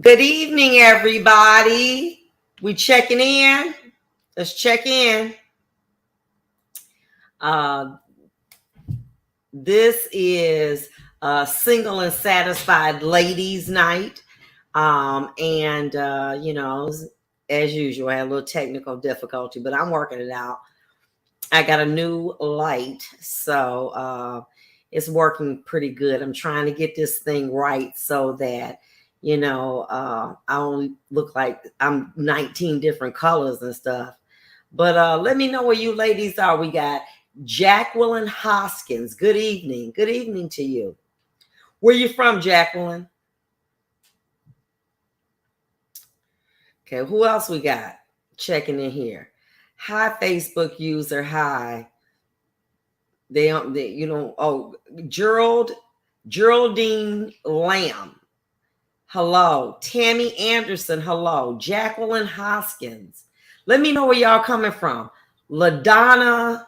Good evening, everybody. We checking in. Let's check in. Uh, this is Single and Satisfied Ladies Night. As usual, I had a little technical difficulty, but I'm working it out. I got a new light, so it's working pretty good. I'm trying to get this thing right so that I only look like I'm 19 different colors and stuff. But let me know where you ladies are. We got Jacqueline Hoskins. Good evening. Good evening to you. Where you from, Jacqueline? Okay, who else we got checking in here? Hi, Facebook user. Hi. Geraldine Lamb. Hello. Tammy Anderson. Hello. Jacqueline Hoskins. Let me know where y'all coming from. LaDonna.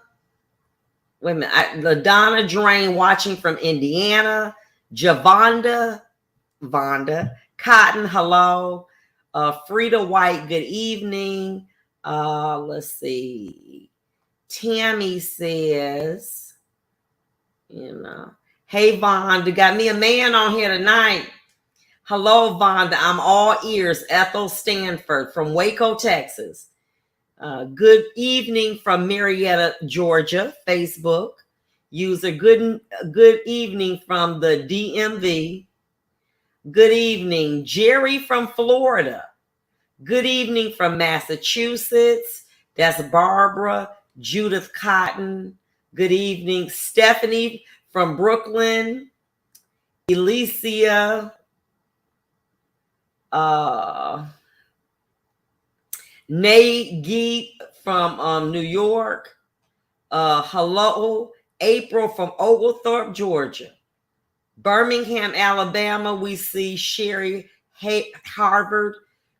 Wait a minute. LaDonna Drain watching from Indiana. Javonda. Vonda. Cotton. Hello. Frida White. Good evening. Let's see. Tammy says, hey, Vonda, got me a man on here tonight. Hello, Vonda. I'm all ears. Ethel Stanford from Waco, Texas. Good evening from Marietta, Georgia. Facebook user. Good evening from the DMV. Good evening, Jerry from Florida. Good evening from Massachusetts. That's Barbara. Judith Cotton. Good evening, Stephanie from Brooklyn. Alicia. Nate Geet from New York. Hello, April from Oglethorpe, Georgia. Birmingham, Alabama, we see Sherry Harvard.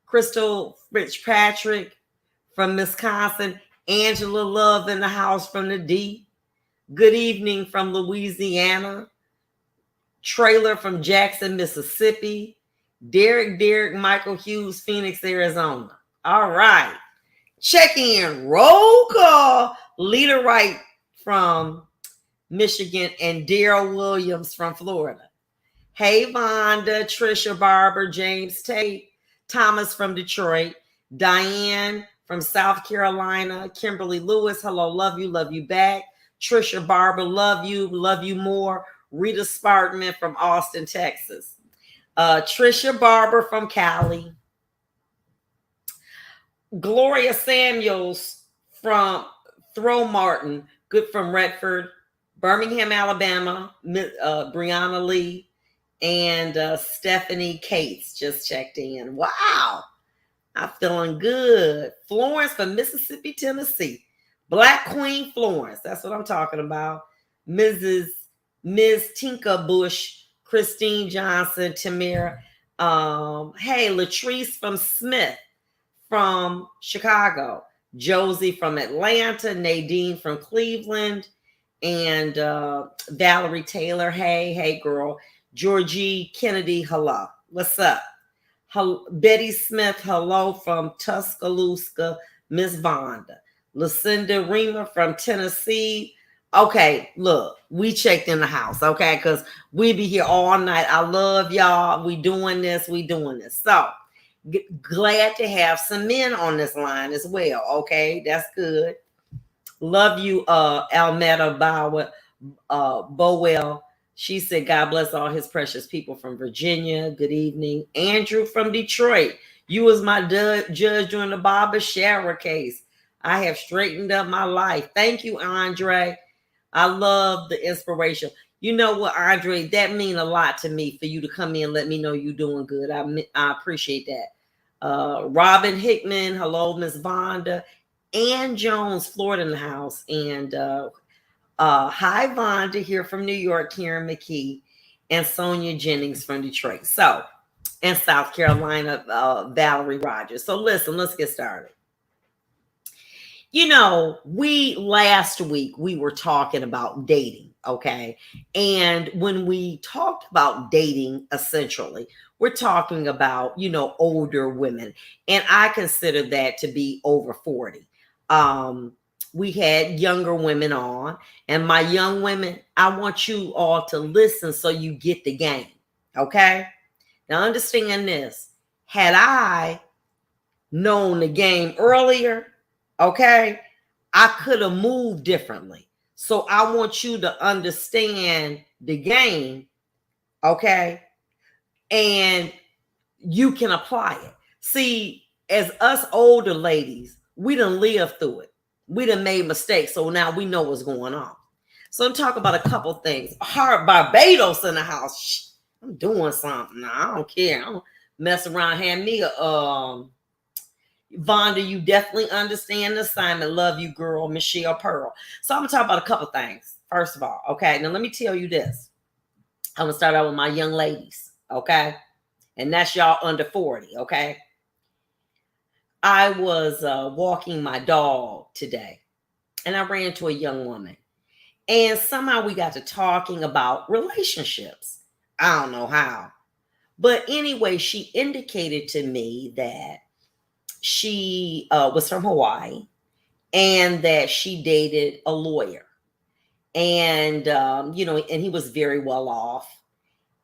Crystal Fitzpatrick from Wisconsin. Angela Love in the house from the D. Good evening from Louisiana. Trailer from Jackson, Mississippi. Derek Michael Hughes, Phoenix, Arizona. All right. Check in. Roll call. Leader Wright from Michigan and Daryl Williams from Florida. Hey, Vonda, Trisha Barber, James Tate, Thomas from Detroit, Diane from South Carolina, Kimberly Lewis, hello, love you back. Trisha Barber, love you more. Rita Spartman from Austin, Texas. Trisha Barber from Cali. Gloria Samuels from Throw-Martin, good from Redford. Birmingham, Alabama, Brianna Lee. And Stephanie Cates just checked in. Wow. I'm feeling good. Florence from Mississippi, Tennessee. Black Queen Florence. That's what I'm talking about. Ms. Tinka Bush, Christine Johnson, Tamira. Hey, Latrice from Smith from Chicago. Josie from Atlanta. Nadine from Cleveland. And Valerie Taylor. Hey, girl. Georgie Kennedy, hello. What's up? Betty Smith, hello from Tuscaloosa, Miss Vonda. Lucinda Reamer from Tennessee. Okay, look, we checked in the house, okay? Because we be here all night. I love y'all. We doing this. So, glad to have some men on this line as well, okay? That's good. Love you, Almeda Bowell. She said, God bless all his precious people from Virginia. Good evening. Andrew from Detroit. You was my judge during the Barbara Sharer case. I have straightened up my life. Thank you, Andre. I love the inspiration. You know what, Andre? That means a lot to me for you to come in and let me know you're doing good. I appreciate that. Robin Hickman. Hello, Miss Vonda. Ann Jones, Florida in the house. And hi, Vonda here from New York, Karen McKee, and Sonia Jennings from Detroit. So, and South Carolina, Valerie Rogers. So listen, let's get started. Last week we were talking about dating. Okay. And when we talked about dating, essentially, we're talking about, older women. And I consider that to be over 40. Um, we had younger women on, and my young women, I want you all to listen so you get the game. Okay. Now, understand this. Had I known the game earlier, okay, I could have moved differently. So I want you to understand the game, okay, and you can apply it. See, as us older ladies, we done lived through it. We done made mistakes, so now we know what's going on. So I'm talking about a couple things. Hard Barbados in the house. Shh, I'm doing something. I don't care. I don't mess around. Hand me a Vonda, you definitely understand the assignment. Love you, girl. Michelle Pearl. So I'm gonna talk about a couple things. First of all, okay. Now let me tell you this. I'm gonna start out with my young ladies, okay, and that's y'all under 40, okay. I was walking my dog today, and I ran into a young woman, and somehow we got to talking about relationships. I don't know how, but anyway, she indicated to me that she was from Hawaii and that she dated a lawyer, and and he was very well off,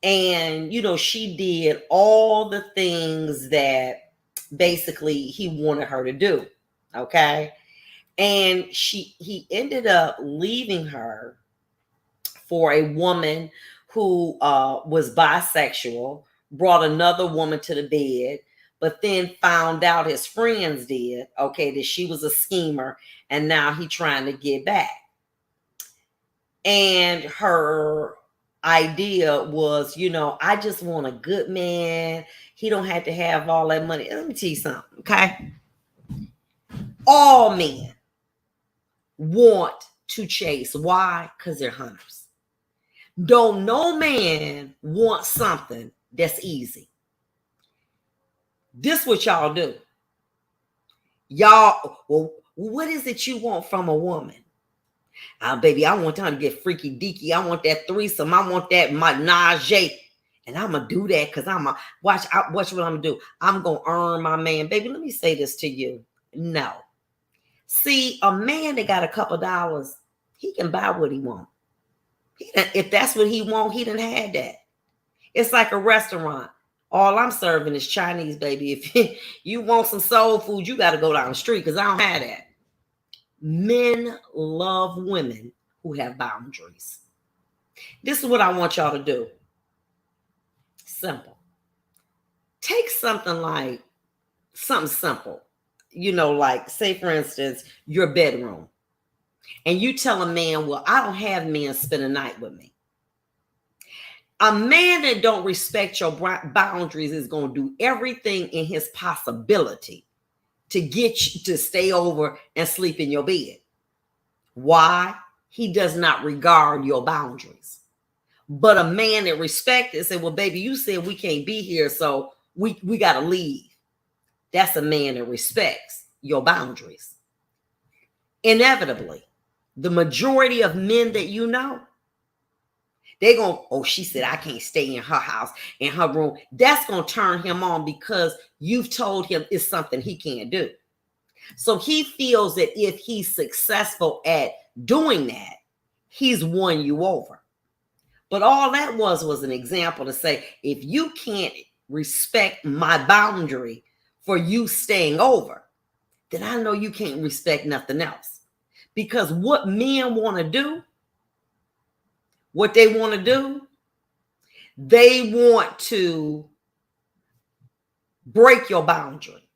and she did all the things that basically he wanted her to do, okay, and he ended up leaving her for a woman who was bisexual, brought another woman to the bed, but then found out his friends did, okay, that she was a schemer, and now he trying to get back. And her idea was, I just want a good man. He don't have to have all that money. Let me tell you something, okay? All men want to chase. Why? Because they're hunters. Don't no man want something that's easy. This what y'all do. Y'all, well, what is it you want from a woman? Baby, I want time to get freaky deaky. I want that threesome. I want that menage. And I'm going to do that because watch what I'm going to do. I'm going to earn my man. Baby, let me say this to you. No. See, a man that got a couple dollars, he can buy what he wants. If that's what he want, he done had that. It's like a restaurant. All I'm serving is Chinese, baby. If you want some soul food, you got to go down the street because I don't have that. Men love women who have boundaries. This is what I want y'all to do. Simple. Take something like something simple. Like say for instance, your bedroom. And you tell a man, well, I don't have men spend a night with me. A man that don't respect your boundaries is going to do everything in his possibility to get you to stay over and sleep in your bed. Why? He does not regard your boundaries. But a man that respects it said, well, baby, you said we can't be here, so we got to leave. That's a man that respects your boundaries. Inevitably, the majority of men that you know, they're going, oh, she said I can't stay in her house, in her room. That's going to turn him on because you've told him it's something he can't do. So he feels that if he's successful at doing that, he's won you over. But all that was an example to say, if you can't respect my boundary for you staying over, then I know you can't respect nothing else. Because what men want to do, what they want to do, they want to break your boundary.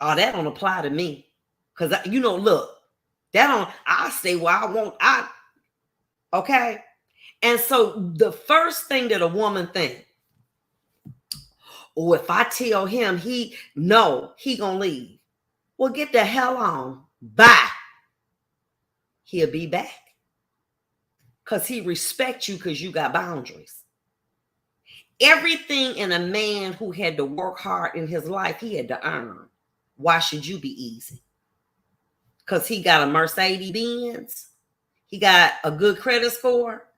Oh, that don't apply to me. Because, look, I stay where I want. Okay. And so the first thing that a woman thinks, oh, if I tell him he gonna leave. Well, get the hell on. Bye. He'll be back. Because he respects you because you got boundaries. Everything in a man who had to work hard in his life, he had to earn. Why should you be easy? Because he got a Mercedes Benz. He got a good credit score,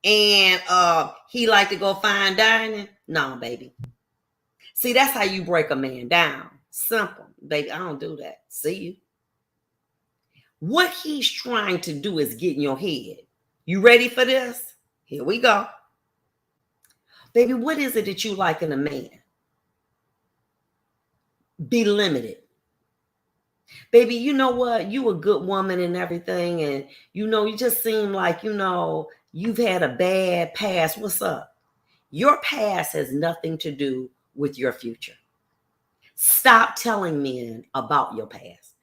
and he like to go fine dining. No, baby. See, that's how you break a man down. Simple, baby. I don't do that. See you. What he's trying to do is get in your head. You ready for this? Here we go. Baby, what is it that you like in a man? Be limited. Baby, you know what? You a good woman and everything, and you just seem like, you've had a bad past. What's up? Your past has nothing to do with your future. Stop telling men about your past.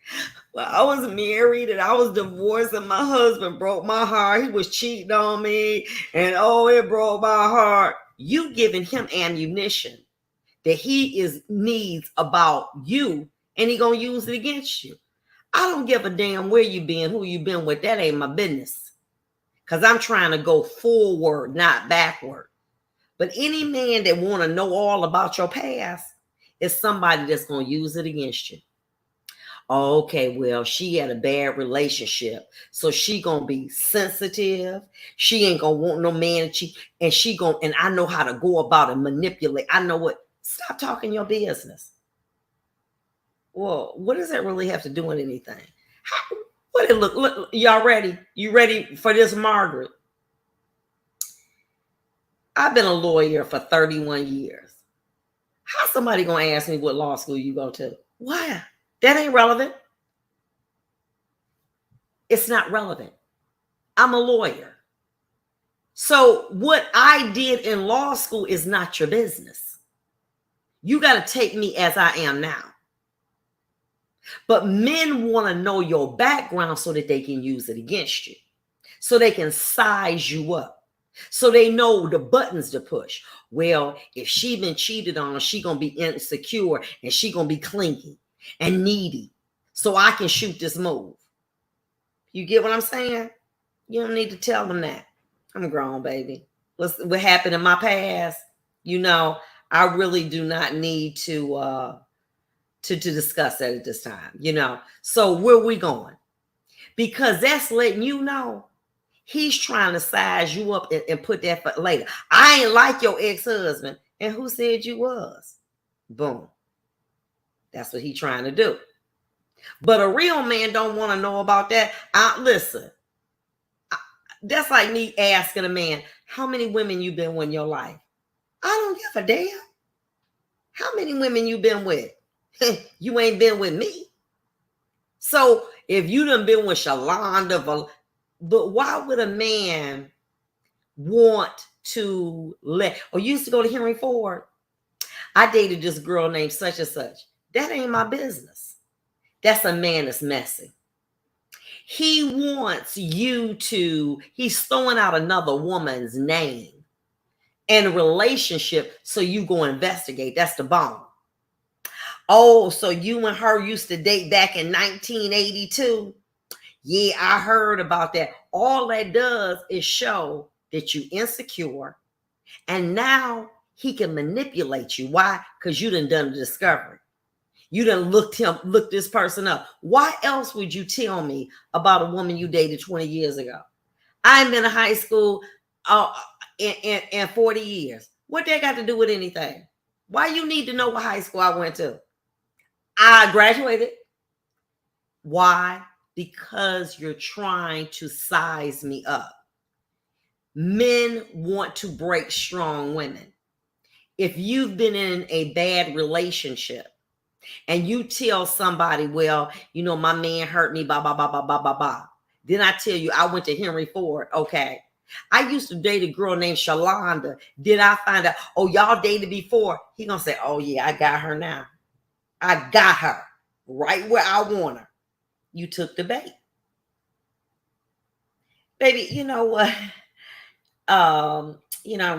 Well, I was married and I was divorced and my husband broke my heart. He was cheating on me and it broke my heart. You giving him ammunition that he needs about you, and he gonna use it against you. I don't give a damn where you been, who you been with. That ain't my business. Because I'm trying to go forward, not backward. But any man that want to know all about your past is somebody that's going to use it against you. Okay, well, she had a bad relationship, so she going to be sensitive. She ain't going to want no man. And I know how to go about and manipulate. I know what. Stop talking your business. Well, what does that really have to do with anything? What it look, y'all ready? You ready for this, Margaret? I've been a lawyer for 31 years. How somebody gonna ask me what law school you go to? Why? That ain't relevant. It's not relevant. I'm a lawyer. So what I did in law school is not your business. You got to take me as I am now. But men want to know your background so that they can use it against you. So they can size you up. So they know the buttons to push. Well, if she been cheated on, she going to be insecure and she going to be clingy and needy. So I can shoot this move. You get what I'm saying? You don't need to tell them that. I'm grown, baby. What happened in my past? I really do not need to discuss that at this time. So where we going? Because that's letting you know he's trying to size you up and put that for later. I ain't like your ex-husband. And who said you was? Boom. That's what he's trying to do. But a real man don't want to know about that. Listen, that's like me asking a man, how many women you been with in your life? I don't give a damn. How many women you been with? You ain't been with me. So if you done been with Shalonda, but why would a man want to used to go to Henry Ford? I dated this girl named such and such. That ain't my business. That's a man that's messy. He wants he's throwing out another woman's name and a relationship so you go investigate. That's the bomb. Oh, so you and her used to date back in 1982? Yeah, I heard about that. All that does is show that you insecure, and now he can manipulate you. Why? Because you done the discovery. You done looked this person up. Why else would you tell me about a woman you dated 20 years ago? I've been in high school in 40 years. What that got to do with anything? Why you need to know what high school I went to? I graduated. Why? Because you're trying to size me up. Men want to break strong women. If you've been in a bad relationship and you tell somebody, well, my man hurt me, blah, blah, blah, blah, blah, blah, blah. Then I tell you, I went to Henry Ford. Okay. I used to date a girl named Shalonda. Then I find out, y'all dated before. He gonna say, oh yeah, I got her now. I got her right where I want her. You took the bait. Baby, you know what? I'm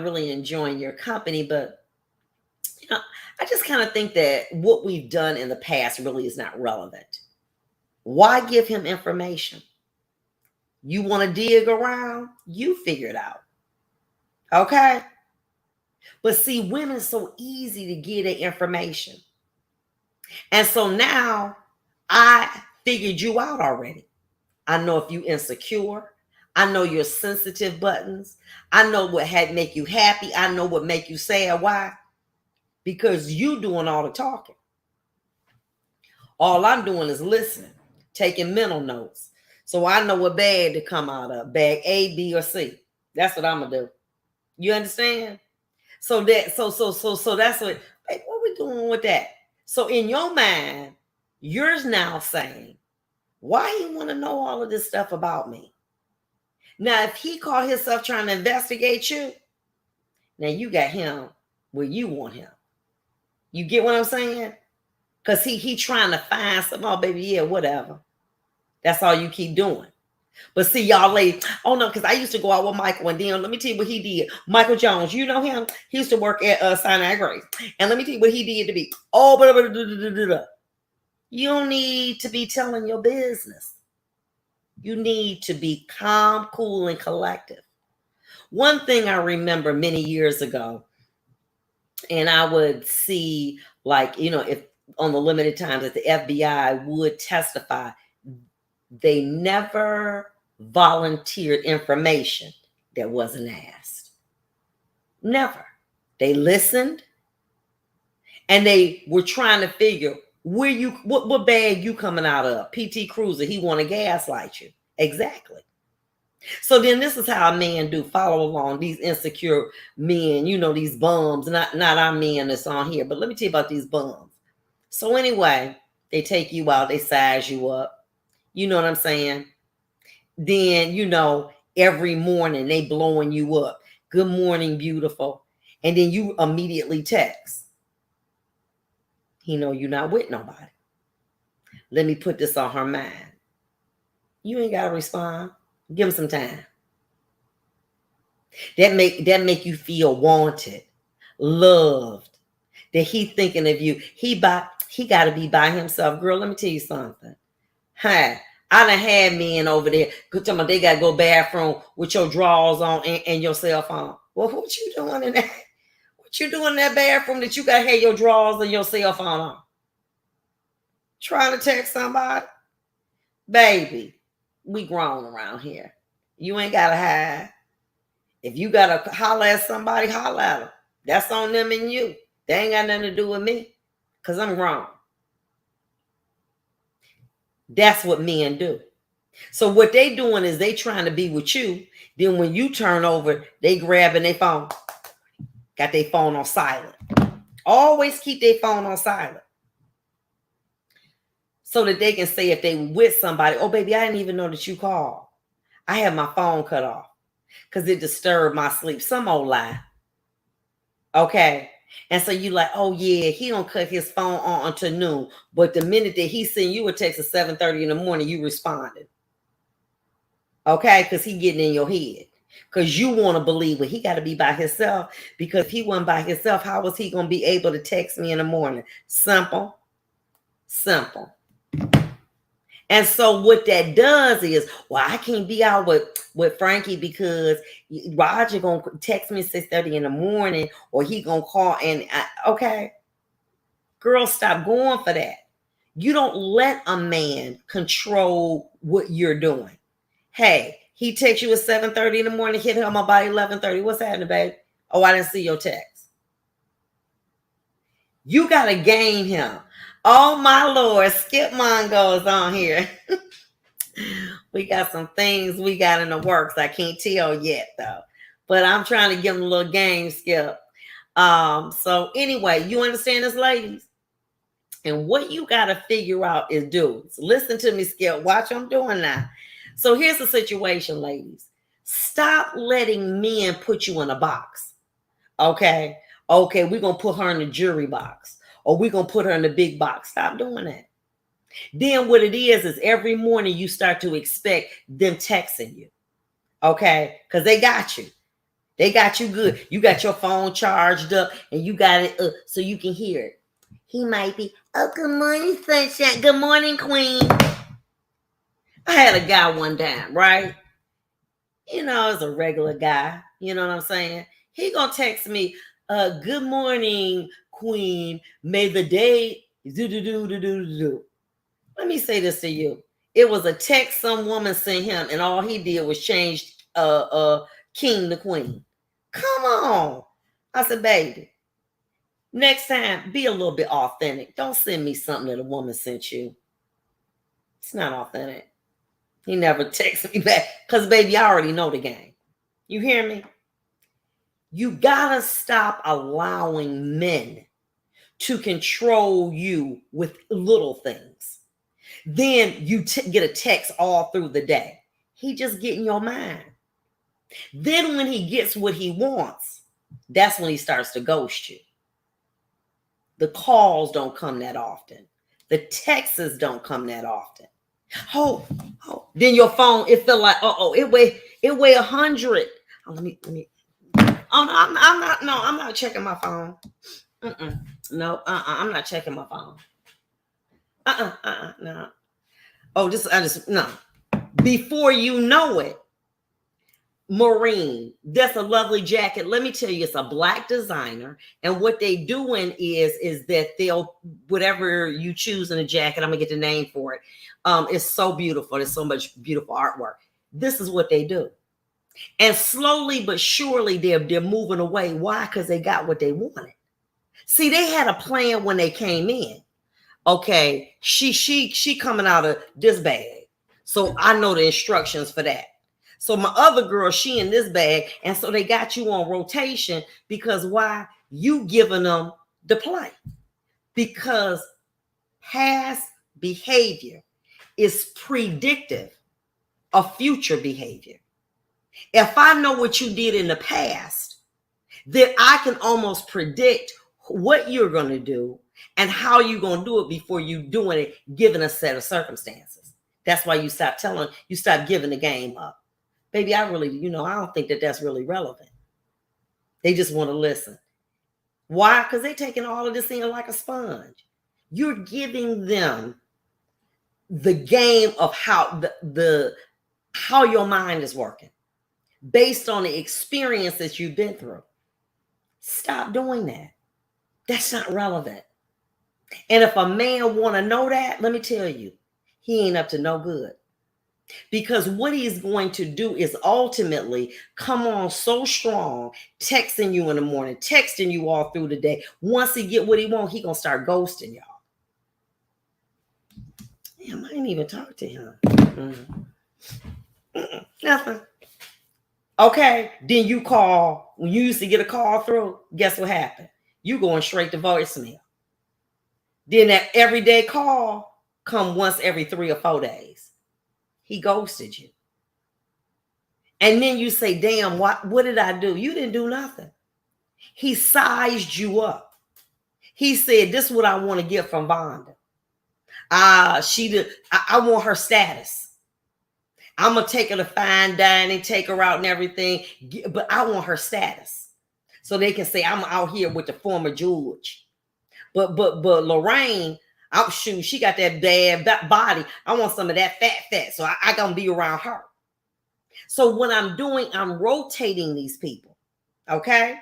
really enjoying your company, but I just kind of think that what we've done in the past really is not relevant. Why give him information? You want to dig around? You figure it out. Okay? But see, women so easy to get that information. And so now I figured you out already. I know if you insecure. I know your sensitive buttons. I know what had make you happy. I know what make you sad. Why? Because you doing all the talking. All I'm doing is listening, taking mental notes. So I know what bag to come out of. Bag A, B, or C. That's what I'm gonna do. You understand? So that's what, like, what we doing with that? So in your mind, you're now saying, why you want to know all of this stuff about me? Now, if he caught himself trying to investigate you, now you got him where you want him. You get what I'm saying? Because he trying to find something. Oh, baby, yeah, whatever. That's all you keep doing. But see, y'all ladies, oh no, because I used to go out with Michael, and then let me tell you what he did. Michael Jones, you know him? He used to work at Sinai Grace. And let me tell you what he did to me. Oh, you don't need to be telling your business. You need to be calm, cool, and collective. One thing I remember many years ago, and I would see, like, if on the limited times that the FBI would testify, they never volunteered information that wasn't asked. Never. They listened, and they were trying to figure what bag you coming out of. PT Cruiser, he want to gaslight you. Exactly. So then this is how a man do follow along. These insecure men, these bums, not our men that's on here, but let me tell you about these bums. So anyway, they take you out, they size you up. You know what I'm saying? Then, every morning they blowing you up. Good morning, beautiful. And then you immediately text. He know you're not with nobody. Let me put this on her mind. You ain't got to respond. Give him some time. That make you feel wanted, loved, that he thinking of you. He got to be by himself. Girl, let me tell you something. Hey, I done had men over there. They got to go bathroom with your drawers on and your cell phone. Well, what you doing in that? What you doing in that bathroom that you got to have your drawers and your cell phone on? Trying to text somebody? Baby, we grown around here. You ain't got to hide. If you got to holler at somebody, holler at them. That's on them and you. They ain't got nothing to do with me because I'm grown. That's what men do. So what they doing is they trying to be with you. Then when you turn over, they grabbing their phone. Got their phone on silent. Always keep their phone on silent. So that they can say if they with somebody, oh, baby, I didn't even know that you called. I had my phone cut off because it disturbed my sleep. Some old lie. Okay. And so you like, oh, yeah, he don't cut his phone on until noon. But the minute that he sent you a text at 7:30 in the morning, you responded. Okay, because he getting in your head. Because you want to believe he got to be by himself. Because if he wasn't by himself, how was he going to be able to text me in the morning? Simple. And so what that does is, well, I can't be out with Frankie because Roger going to text me at 6:30 in the morning, or he going to call okay. Girl, stop going for that. You don't let a man control what you're doing. Hey, he texts you at 7:30 in the morning, hit him about 11:30. What's happening, babe? Oh, I didn't see your text. You got to game him. Oh, my Lord. Skip Mongo's on here. We got some things we got in the works. I can't tell yet, though. But I'm trying to give them a little game, Skip. So anyway, you understand this, ladies? And what you got to figure out is dudes. Listen to me, Skip. Watch what I'm doing now. So here's the situation, ladies. Stop letting men put you in a box. Okay, we're going to put her in the jury box, or we're going to put her in the big box. Stop doing that. Then what it is every morning you start to expect them texting you. Okay, because they got you. They got you good. You got your phone charged up and you got it up so you can hear it. He might be, oh, good morning, sunshine. Good morning, queen. I had a guy one time, right? It's a regular guy. You know what I'm saying? He gonna text me, good morning, queen. May the day do. Let me say this to you. It was a text some woman sent him, and all he did was change king to queen. Come on. I said, baby, next time, be a little bit authentic. Don't send me something that a woman sent you. It's not authentic. He never texted me back because, baby, I already know the game. You hear me? You gotta stop allowing men to control you with little things. Then you get a text all through the day. He just getting your mind. Then when he gets what he wants, that's when he starts to ghost you. The calls don't come that often. The texts don't come that often. Oh, then your phone, it feel like, it weigh 100. Oh, let me. Oh, no, I'm not checking my phone. No, I'm not checking my phone. No. Oh, no. Before you know it, Marine, that's a lovely jacket. Let me tell you, it's a black designer, and what they doing is that they'll, whatever you choose in a jacket, I'm gonna get the name for it. It's so beautiful. There's so much beautiful artwork. This is what they do, and slowly but surely they're moving away. Why? Because they got what they wanted. See, they had a plan when they came in. Okay, she coming out of this bag, so I know the instructions for that. So my other girl, she in this bag. And so they got you on rotation because why? You giving them the play. Because past behavior is predictive of future behavior. If I know what you did in the past, then I can almost predict what you're going to do and how you're going to do it before you doing it, given a set of circumstances. That's why you stop giving the game up. Baby, I don't think that that's really relevant. They just want to listen. Why? Because they're taking all of this in like a sponge. You're giving them the game of how how your mind is working based on the experiences you've been through. Stop doing that. That's not relevant. And if a man want to know that, let me tell you, he ain't up to no good. Because what he's going to do is ultimately come on so strong, texting you in the morning, texting you all through the day. Once he get what he want, he gonna start ghosting y'all. Damn, I ain't even talk to him. Nothing. Okay, then you call. When you used to get a call through, guess what happened? You going straight to voicemail. Then that everyday call come once every 3 or 4 days. He ghosted you. And then you say, damn, what did I do? You didn't do nothing. He sized you up. He said, this is what I want to get from Vonda. I want her status. I'm going to take her to fine dining, take her out and everything, but I want her status. So they can say, I'm out here with the former George. But Lorraine, she got that bad body. I want some of that fat. So I gonna be around her. So what I'm doing, I'm rotating these people. Okay.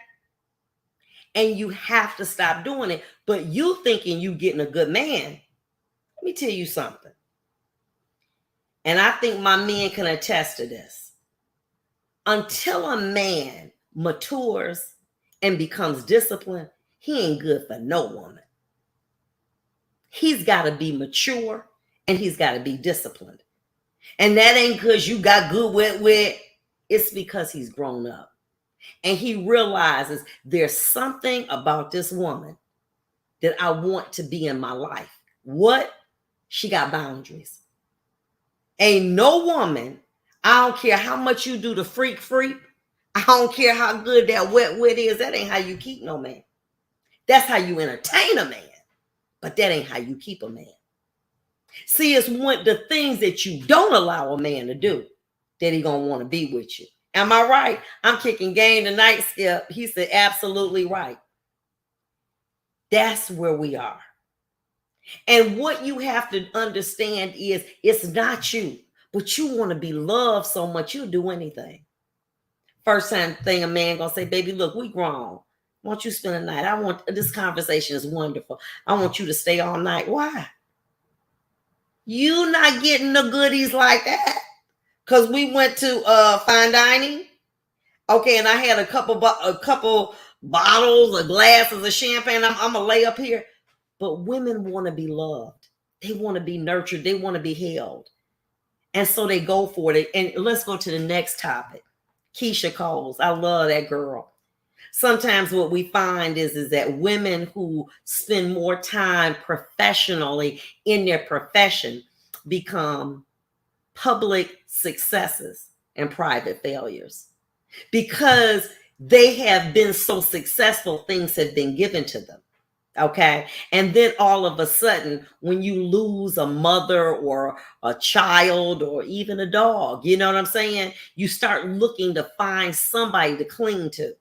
And you have to stop doing it. But you thinking you getting a good man. Let me tell you something. And I think my men can attest to this. Until a man matures and becomes disciplined, he ain't good for no woman. He's got to be mature and he's got to be disciplined. And that ain't because you got good with. It's because he's grown up. And he realizes there's something about this woman that I want to be in my life. What? She got boundaries. Ain't no woman, I don't care how much you do the freak. I don't care how good that wet is. That ain't how you keep no man. That's how you entertain a man. But that ain't how you keep a man. See, it's one the things that you don't allow a man to do that he gonna want to be with you. Am I right? I'm kicking game tonight, Skip. He said, absolutely right. That's where we are. And what you have to understand is it's not you, but you want to be loved so much you'll do anything. First time thing a man gonna say, baby, look, we grown. I want you to spend the night. This conversation is wonderful. I want you to stay all night. Why? You not getting the goodies like that. Because we went to fine dining. Okay, and I had a couple bottles or glasses of champagne. I'm gonna lay up here. But women want to be loved. They want to be nurtured. They want to be held. And so they go for it. And let's go to the next topic. Keyshia Coles. I love that girl. Sometimes what we find is that women who spend more time professionally in their profession become public successes and private failures. Because they have been so successful, things have been given to them. Okay. And then all of a sudden, when you lose a mother or a child or even a dog, you know what I'm saying? You start looking to find somebody to cling to.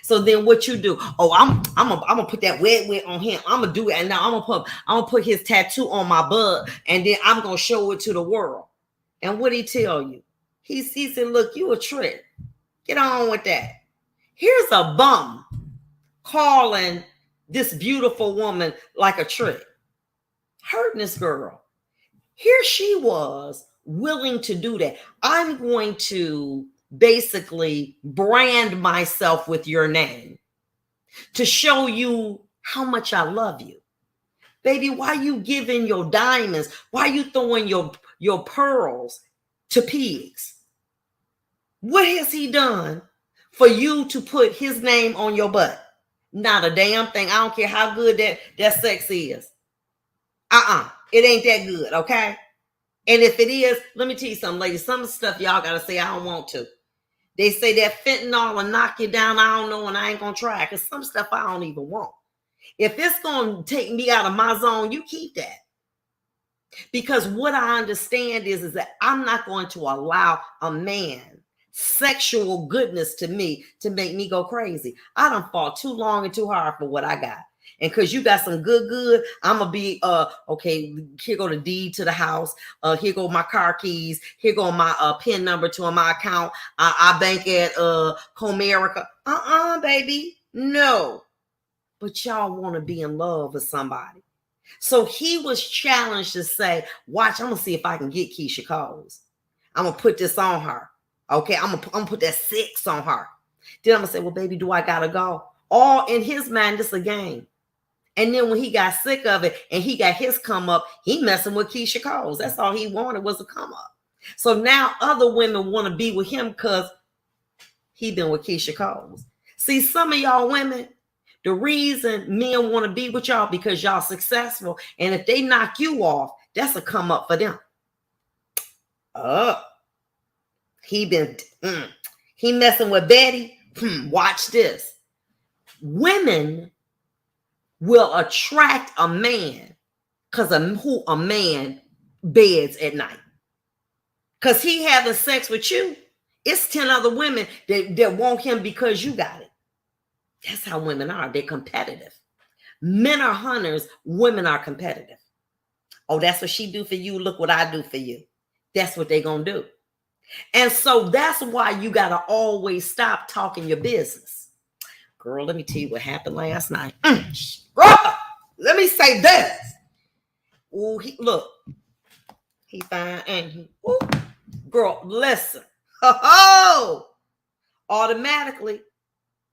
So then what you do? Oh, I'm gonna put that wet on him. I'm gonna do it. And now I'm gonna put his tattoo on my butt, and then I'm gonna show it to the world. And what he tell you? He said, look, you a trick. Get on with that. Here's a bum calling this beautiful woman like a trick. Hurting this girl. Here she was willing to do that. I'm going to basically brand myself with your name to show you how much I love you. Baby, why you giving your diamonds? Why you throwing your pearls to pigs? What has he done for you to put his name on your butt? Not a damn thing. I don't care how good that sex is. It ain't that good, okay? And if it is, let me tell you something, ladies. Some of the stuff y'all gotta say, I don't want to. They say that fentanyl will knock you down. I don't know, and I ain't gonna try. Because some stuff I don't even want. If it's gonna take me out of my zone, you keep that. Because what I understand is that I'm not going to allow a man sexual goodness to me to make me go crazy. I done fought too long and too hard for what I got. And because you got some good, I'm going to be, okay, here go the deed to the house. Here go my car keys. Here go my PIN number to my account. I bank at Comerica. Baby. No. But y'all want to be in love with somebody. So he was challenged to say, watch, I'm going to see if I can get Keyshia Coles. I'm going to put this on her. Okay, I'm gonna put that 6 on her. Then I'm gonna say, well, baby, do I gotta go? All in his mind, it's a game. And then when he got sick of it and he got his come up, he messing with Keyshia Coles. That's all he wanted was a come up. So now other women want to be with him because he been with Keyshia Coles. See, some of y'all women, the reason men want to be with y'all because y'all successful. And if they knock you off, that's a come up for them. He messing with Betty. Watch this. Women will attract a man because of who a man beds at night. Because he having sex with you. It's 10 other women that want him because you got it. That's how women are. They're competitive. Men are hunters. Women are competitive. Oh, that's what she do for you. Look what I do for you. That's what they gonna do. And so that's why you got to always stop talking your business. Girl, let me tell you what happened last night. Girl, let me say this. Oh, look. He fine, ain't he? Ooh. Girl, listen. Automatically,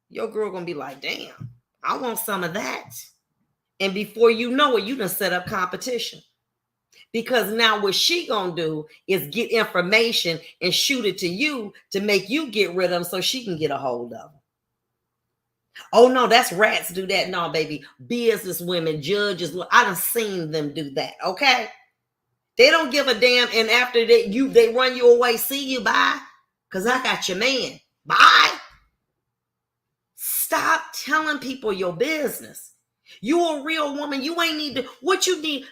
your girl going to be like, damn, I want some of that. And before you know it, you done set up competition. Because now what she gonna do is get information and shoot it to you to make you get rid of them so she can get a hold of them. Oh no, that's rats do that. No, baby, business women, judges. I done seen them do that. Okay, they don't give a damn. And after they run you away. See you, bye. Cause I got your man. Bye. Stop telling people your business. You a real woman. You ain't need to. What you need.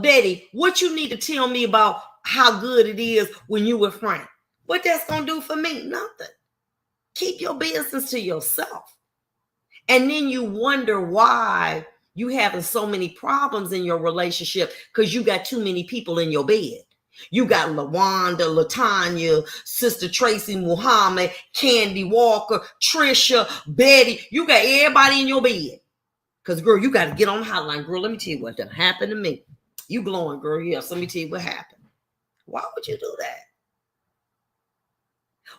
Betty, what you need to tell me about how good it is when you with Frank? What that's gonna do for me? Nothing. Keep your business to yourself. And then you wonder why you having so many problems in your relationship because you got too many people in your bed. You got LaWanda, LaTanya, Sister Tracy Muhammad, Candy Walker, Trisha, Betty. You got everybody in your bed. Because, girl, you got to get on the hotline. Girl, let me tell you what done happened to me. You glowing, girl. Yes, let me tell you what happened. Why would you do that?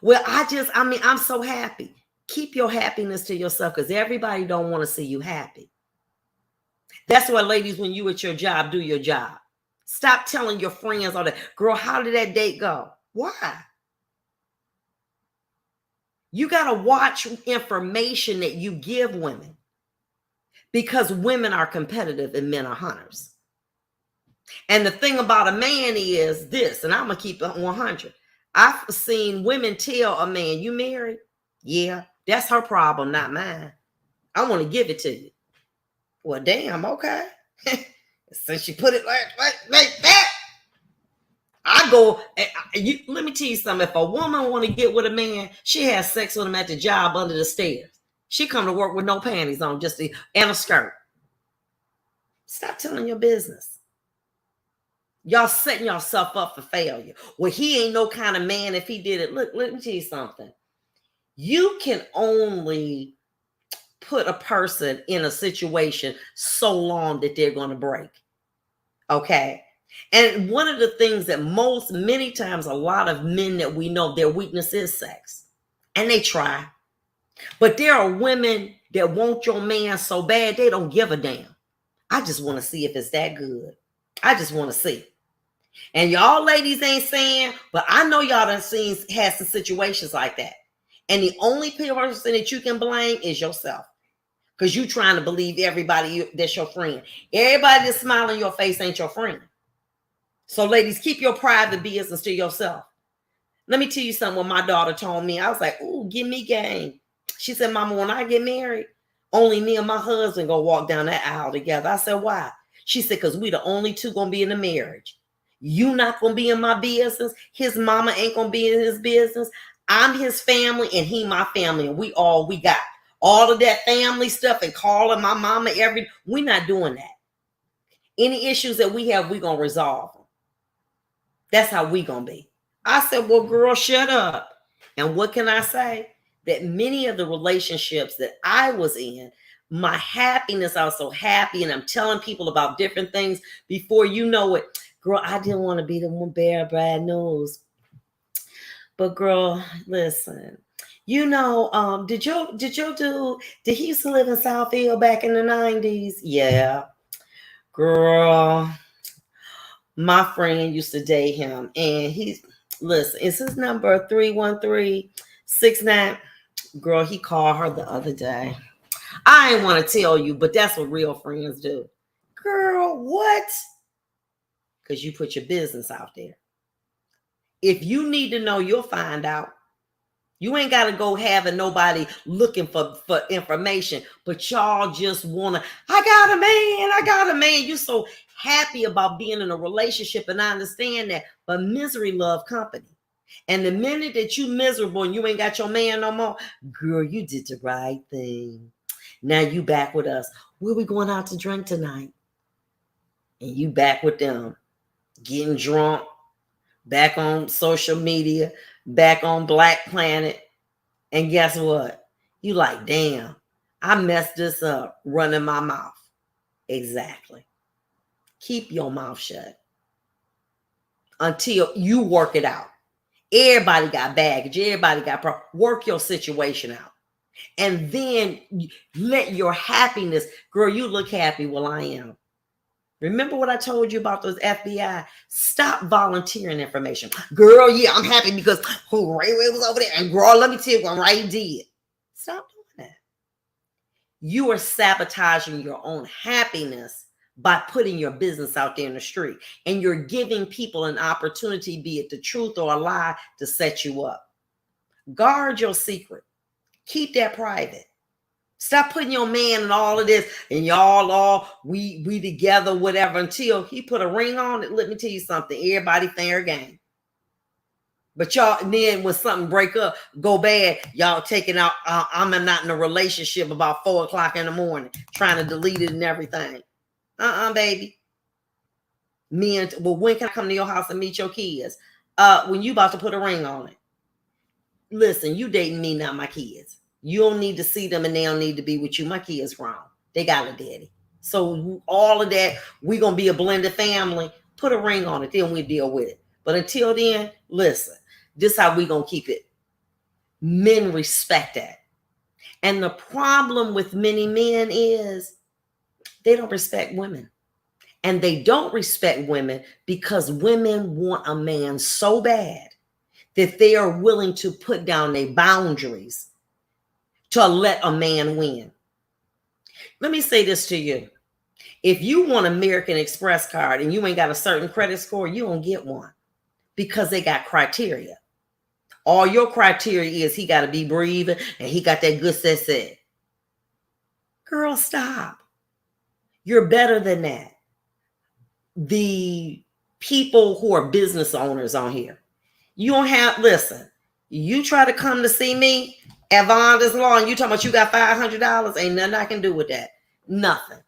Well, I'm so happy. Keep your happiness to yourself because everybody don't want to see you happy. That's why, ladies, when you at your job, do your job. Stop telling your friends all that. Girl, how did that date go? Why? You got to watch information that you give women because women are competitive and men are hunters. And the thing about a man is this, and I'm going to keep it 100. I've seen women tell a man, you married? Yeah, that's her problem, not mine. I want to give it to you. Well, damn, okay. Since she put it like that, I go, let me tell you something. If a woman want to get with a man, she has sex with him at the job under the stairs. She come to work with no panties on, and a skirt. Stop telling your business. Y'all setting yourself up for failure. Well, he ain't no kind of man if he did it. Look, let me tell you something. You can only put a person in a situation so long that they're going to break. Okay? And one of the things that many times, a lot of men that we know, their weakness is sex. And they try. But there are women that want your man so bad, they don't give a damn. I just want to see if it's that good. I just want to see. And y'all ladies ain't saying, but I know y'all done had some situations like that. And the only person that you can blame is yourself. Because you trying to believe everybody that's your friend. Everybody that's smiling in your face ain't your friend. So ladies, keep your private business to yourself. Let me tell you something. When my daughter told me, I was like, ooh, give me game. She said, Mama, when I get married, only me and my husband gonna walk down that aisle together. I said, why? She said, because we the only two gonna be in the marriage. You not gonna be in my business. His mama ain't gonna be in his business. I'm his family and he my family. And we got. All of that family stuff and calling my mama we're not doing that. Any issues that we have, we're gonna resolve them. That's how we gonna be. I said, well, girl, shut up. And what can I say? That many of the relationships that I was in, my happiness, I was so happy, and I'm telling people about different things before you know it. Girl, I didn't want to be the one bearing bad news. But girl, listen, you know, did he used to live in Southfield back in the 90s? Yeah. Girl, my friend used to date him, and listen, is his number 313-69? Girl, he called her the other day. I ain't want to tell you, but that's what real friends do. Girl, what? Because you put your business out there. If you need to know, you'll find out. You ain't got to go having nobody looking for information, but y'all just want to, I got a man. You're so happy about being in a relationship, and I understand that, but misery love company. And the minute that you miserable and you ain't got your man no more, girl, you did the right thing. Now you back with us. Where we going out to drink tonight? And you back with them, getting drunk, back on social media, back on Black Planet. And guess what? You like, damn, I messed this up running my mouth. Exactly. Keep your mouth shut until you work it out. Everybody got baggage. Everybody got problems. Work your situation out. And then let your happiness, girl, you look happy. Well, I am. Remember what I told you about those FBI? Stop volunteering information. Girl, yeah, I'm happy because Ray was over there. And girl, let me tell you what Ray did. Stop doing that. You are sabotaging your own happiness by putting your business out there in the street. And you're giving people an opportunity, be it the truth or a lie, to set you up. Guard your secret. Keep that private. Stop putting your man in all of this and y'all we together, whatever, until he put a ring on it. Let me tell you something. Everybody fair game. But y'all, then when something break up, go bad, y'all taking out, I'm not in a relationship about 4 o'clock in the morning, trying to delete it and everything. Baby. Well, when can I come to your house and meet your kids? When you about to put a ring on it. Listen, you dating me, not my kids. You don't need to see them and they don't need to be with you. My kids grown. They got a daddy. So all of that, we're going to be a blended family. Put a ring on it, then we deal with it. But until then, listen, this is how we going to keep it. Men respect that. And the problem with many men is they don't respect women. And they don't respect women because women want a man so bad that they are willing to put down their boundaries to let a man win. Let me say this to you. If you want an American Express card and you ain't got a certain credit score, you don't get one because they got criteria. All your criteria is he got to be breathing and he got that good set. Girl, stop. You're better than that. The people who are business owners on here, you don't have, listen, you try to come to see me at Vonda's Law and you talking about you got $500, ain't nothing I can do with that. Nothing.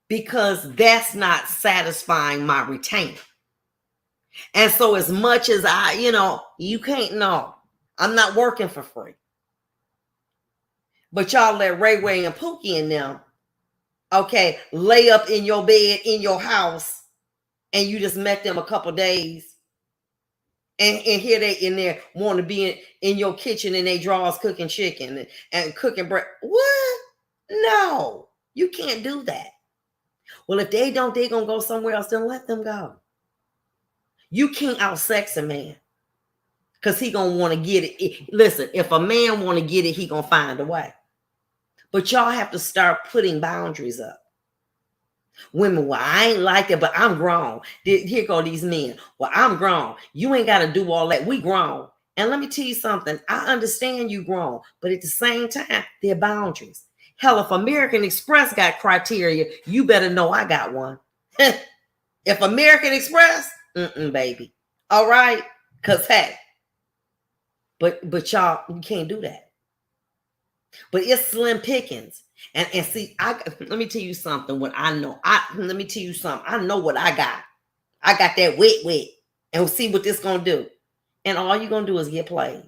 Because that's not satisfying my retainer. And so as much as you can't know, I'm not working for free. But y'all let Ray Ray and Pookie and them, okay, lay up in your bed in your house and you just met them a couple days. And here they in there want to be in your kitchen and they drawers cooking chicken and cooking bread. What? No, you can't do that. Well, if they don't, they're going to go somewhere else. Then let them go. You can't outsex a man because he going to want to get it. Listen, if a man want to get it, he going to find a way. But y'all have to start putting boundaries up. Women, well, I ain't like it, but I'm grown. Here go these men. Well, I'm grown. You ain't got to do all that. We grown. And let me tell you something. I understand you grown, but at the same time, there are boundaries. Hell, if American Express got criteria, you better know I got one. If American Express, baby. All right? Because, hey, but y'all, you can't do that. But it's slim pickings. And see, let me tell you something. What I know, let me tell you something. I know what I got. I got that wet. And we'll see what this gonna do. And all you're gonna do is get played.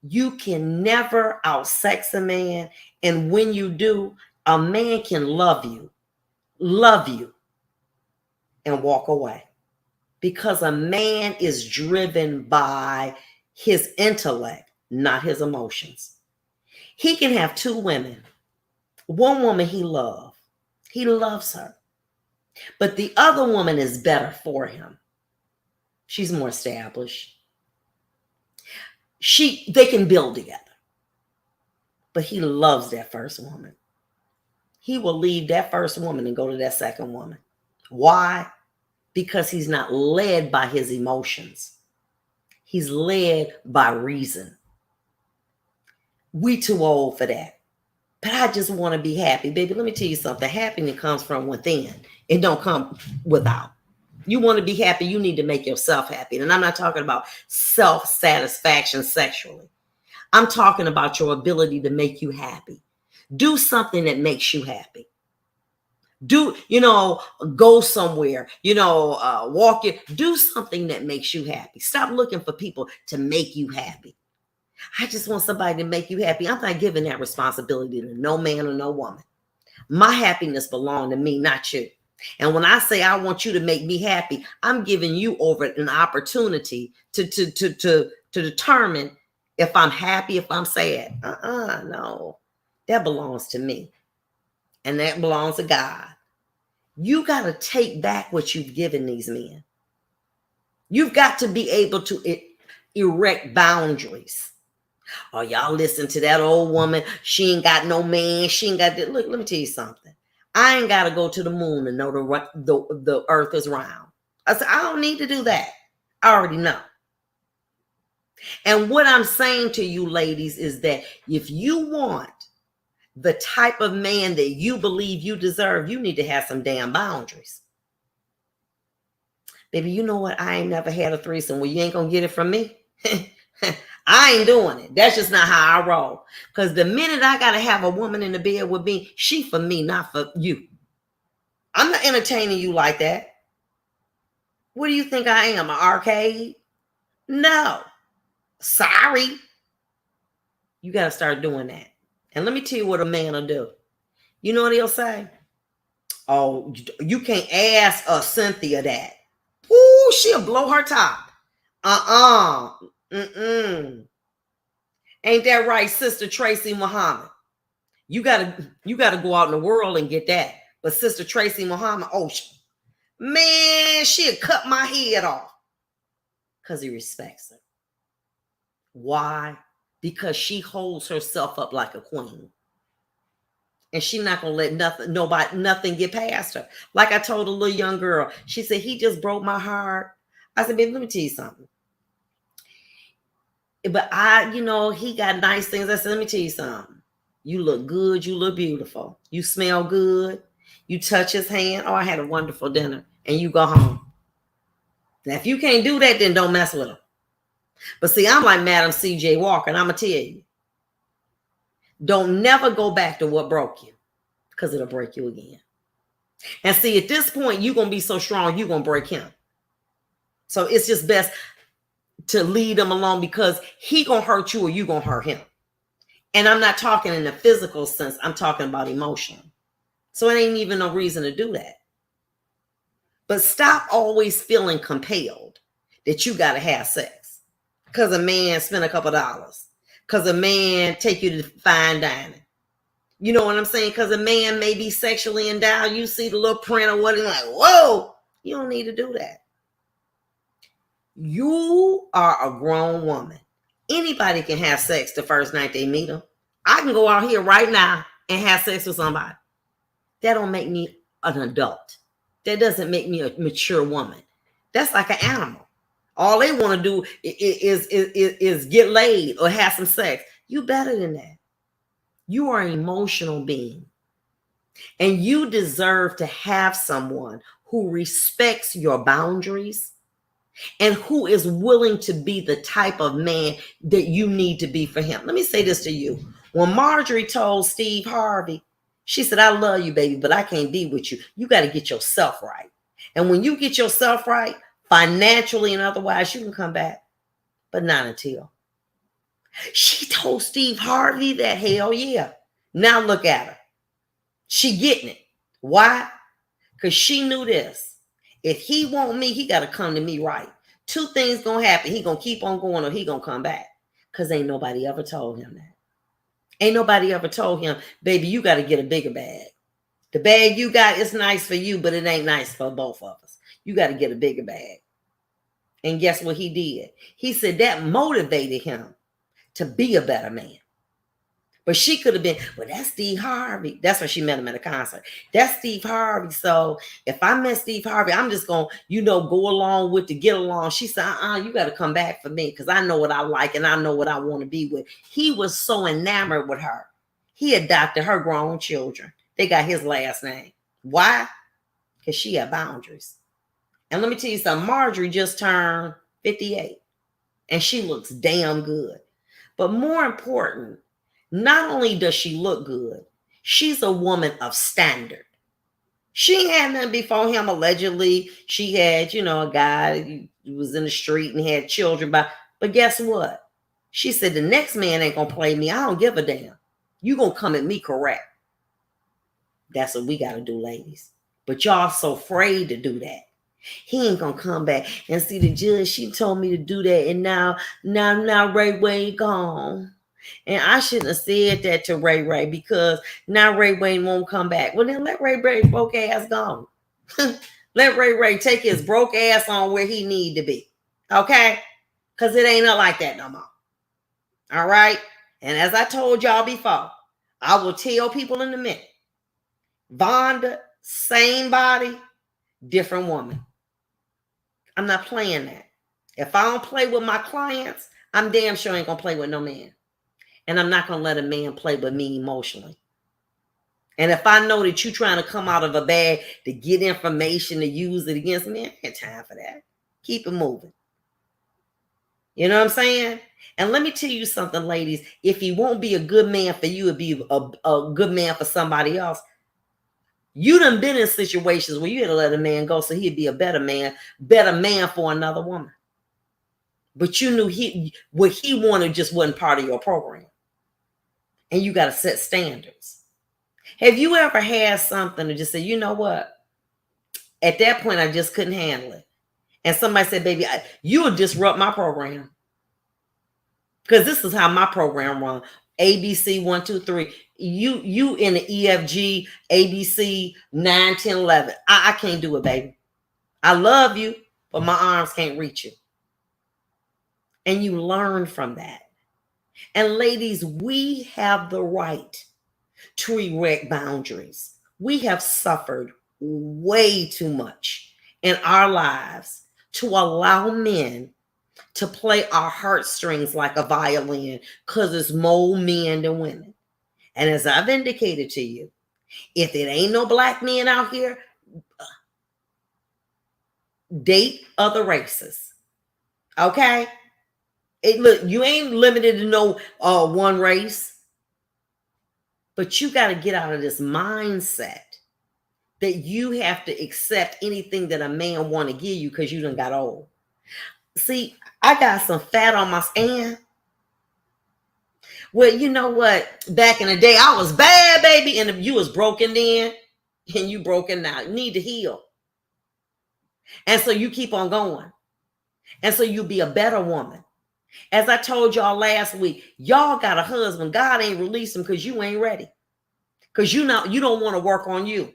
You can never outsex a man. And when you do, a man can love you, and walk away. Because a man is driven by his intellect, not his emotions. He can have two women. One woman he loves. He loves her. But the other woman is better for him. She's more established. They can build together. But he loves that first woman. He will leave that first woman and go to that second woman. Why? Because he's not led by his emotions. He's led by reason. We too old for that. But I just want to be happy. Baby, let me tell you something. Happiness comes from within. It don't come without. You want to be happy, you need to make yourself happy. And I'm not talking about self-satisfaction sexually. I'm talking about your ability to make you happy. Do something that makes you happy. Go somewhere, walk it. Do something that makes you happy. Stop looking for people to make you happy. I just want somebody to make you happy. I'm not giving that responsibility to no man or no woman. My happiness belongs to me, not you. And when I say I want you to make me happy, I'm giving you over an opportunity to determine if I'm happy, if I'm sad. No. That belongs to me. And that belongs to God. You got to take back what you've given these men. You've got to be able to erect boundaries. Oh, y'all listen to that old woman. She ain't got no man. She ain't got that. Look, let me tell you something. I ain't got to go to the moon to know the earth is round. I said, I don't need to do that. I already know. And what I'm saying to you ladies is that if you want the type of man that you believe you deserve, you need to have some damn boundaries. Baby, you know what? I ain't never had a threesome. Well, you ain't going to get it from me. I ain't doing it. That's just not how I roll. Because the minute I got to have a woman in the bed with me, she for me, not for you. I'm not entertaining you like that. What do you think I am, an arcade? No. Sorry. You got to start doing that. And let me tell you what a man will do. You know what he'll say? Oh, you can't ask Cynthia that. Ooh, she'll blow her top. Mm-mm. Ain't that right, Sister Tracy Muhammad? You gotta go out in the world and get that. But Sister Tracy Muhammad, oh man, she'll cut my head off. Because he respects her. Why? Because she holds herself up like a queen. And she's not gonna let nothing get past her. Like I told a little young girl, she said, he just broke my heart. I said, baby, let me tell you something. But he got nice things. I said, let me tell you something. You look good, you look beautiful. You smell good. You touch his hand. Oh, I had a wonderful dinner. And you go home. Now, if you can't do that, then don't mess with him. But see, I'm like Madam C.J. Walker, and I'm going to tell you, don't never go back to what broke you, because it'll break you again. And see, at this point, you're going to be so strong, you're going to break him. So it's just best to lead him along, because he going to hurt you or you going to hurt him. And I'm not talking in the physical sense. I'm talking about emotional. So it ain't even no reason to do that. But stop always feeling compelled that you got to have sex because a man spent a couple dollars, because a man take you to fine dining. You know what I'm saying? Because a man may be sexually endowed. You see the little print or what, and like, whoa, you don't need to do that. You are a grown woman. Anybody can have sex the first night they meet them. I can go out here right now and have sex with somebody. That don't make me an adult. That doesn't make me a mature woman. That's like an animal. All they want to do is get laid or have some sex. You better than that. You are an emotional being. And you deserve to have someone who respects your boundaries and who is willing to be the type of man that you need to be for him. Let me say this to you. When Marjorie told Steve Harvey, she said, I love you, baby, but I can't be with you. You got to get yourself right. And when you get yourself right, financially and otherwise, you can come back. But not until. She told Steve Harvey that, hell yeah. Now look at her. She getting it. Why? Because she knew this. If he want me, he got to come to me right. Two things going to happen. He going to keep on going or he going to come back. Because ain't nobody ever told him that. Ain't nobody ever told him, baby, you got to get a bigger bag. The bag you got is nice for you, but it ain't nice for both of us. You got to get a bigger bag. And guess what he did? He said that motivated him to be a better man. But she could have been, well, that's Steve Harvey. That's when she met him at a concert. That's Steve Harvey. So if I met Steve Harvey, I'm just going to, go along with to get along. She said, you got to come back for me because I know what I like and I know what I want to be with. He was so enamored with her. He adopted her grown children. They got his last name. Why? Because she had boundaries. And let me tell you something. Marjorie just turned 58 and she looks damn good. But more important, not only does she look good, she's a woman of standard. She had nothing before him, allegedly. She had, a guy who was in the street and had children. But guess what? She said, the next man ain't going to play me. I don't give a damn. You going to come at me correct. That's what we got to do, ladies. But y'all so afraid to do that. He ain't going to come back and see the judge. She told me to do that. And now Ray Wayne gone. And I shouldn't have said that to Ray because now Ray Wayne won't come back. Well, then let Ray broke ass go. Let Ray take his broke ass on where he need to be. Okay? Because it ain't like that no more. All right? And as I told y'all before, I will tell people in a minute. Vonda, same body, different woman. I'm not playing that. If I don't play with my clients, I'm damn sure ain't going to play with no man. And I'm not going to let a man play with me emotionally. And if I know that you're trying to come out of a bag to get information to use it against me, I ain't got time for that. Keep it moving. You know what I'm saying? And let me tell you something, ladies. If he won't be a good man for you, it'll be a good man for somebody else. You done been in situations where you had to let a man go so he'd be a better man for another woman. But you knew what he wanted just wasn't part of your program. And you got to set standards. Have you ever had something to just say, you know what? At that point, I just couldn't handle it. And somebody said, baby, you'll disrupt my program. Because this is how my program runs. ABC 1, 2, 3. You in the EFG, ABC 9, 10, 11. I can't do it, baby. I love you, but my arms can't reach you. And you learn from that. And ladies, we have the right to erect boundaries. We have suffered way too much in our lives to allow men to play our heartstrings like a violin, because it's more men than women. And as I've indicated to you, if it ain't no black men out here, date other races. Okay? Look, you ain't limited to no one race, but you got to get out of this mindset that you have to accept anything that a man want to give you because you done got old. See, I got some fat on my skin. Well, you know what? Back in the day, I was bad, baby, and if you was broken then, and you broken now, you need to heal. And so you keep on going. And so you'll be a better woman. As I told y'all last week, y'all got a husband. God ain't released him because you ain't ready. Because you don't want to work on you.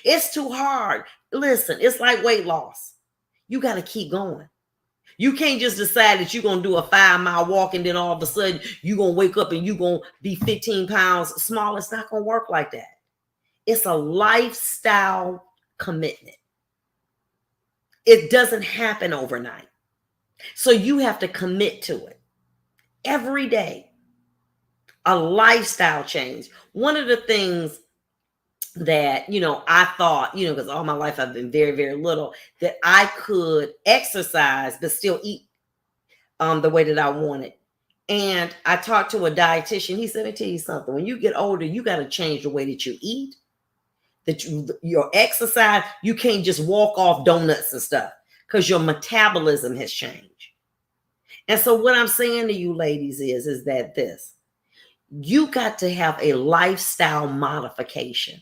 It's too hard. Listen, it's like weight loss. You got to keep going. You can't just decide that you're going to do a 5-mile walk and then all of a sudden you're going to wake up and you're going to be 15 pounds smaller. It's not going to work like that. It's a lifestyle commitment. It doesn't happen overnight. So you have to commit to it every day. A lifestyle change. One of the things that, I thought, because all my life I've been very, very little, that I could exercise but still eat the way that I wanted. And I talked to a dietitian. He said, let me tell you something. When you get older, you got to change the way that you eat, your exercise. You can't just walk off donuts and stuff because your metabolism has changed. And so what I'm saying to you ladies is that you got to have a lifestyle modification.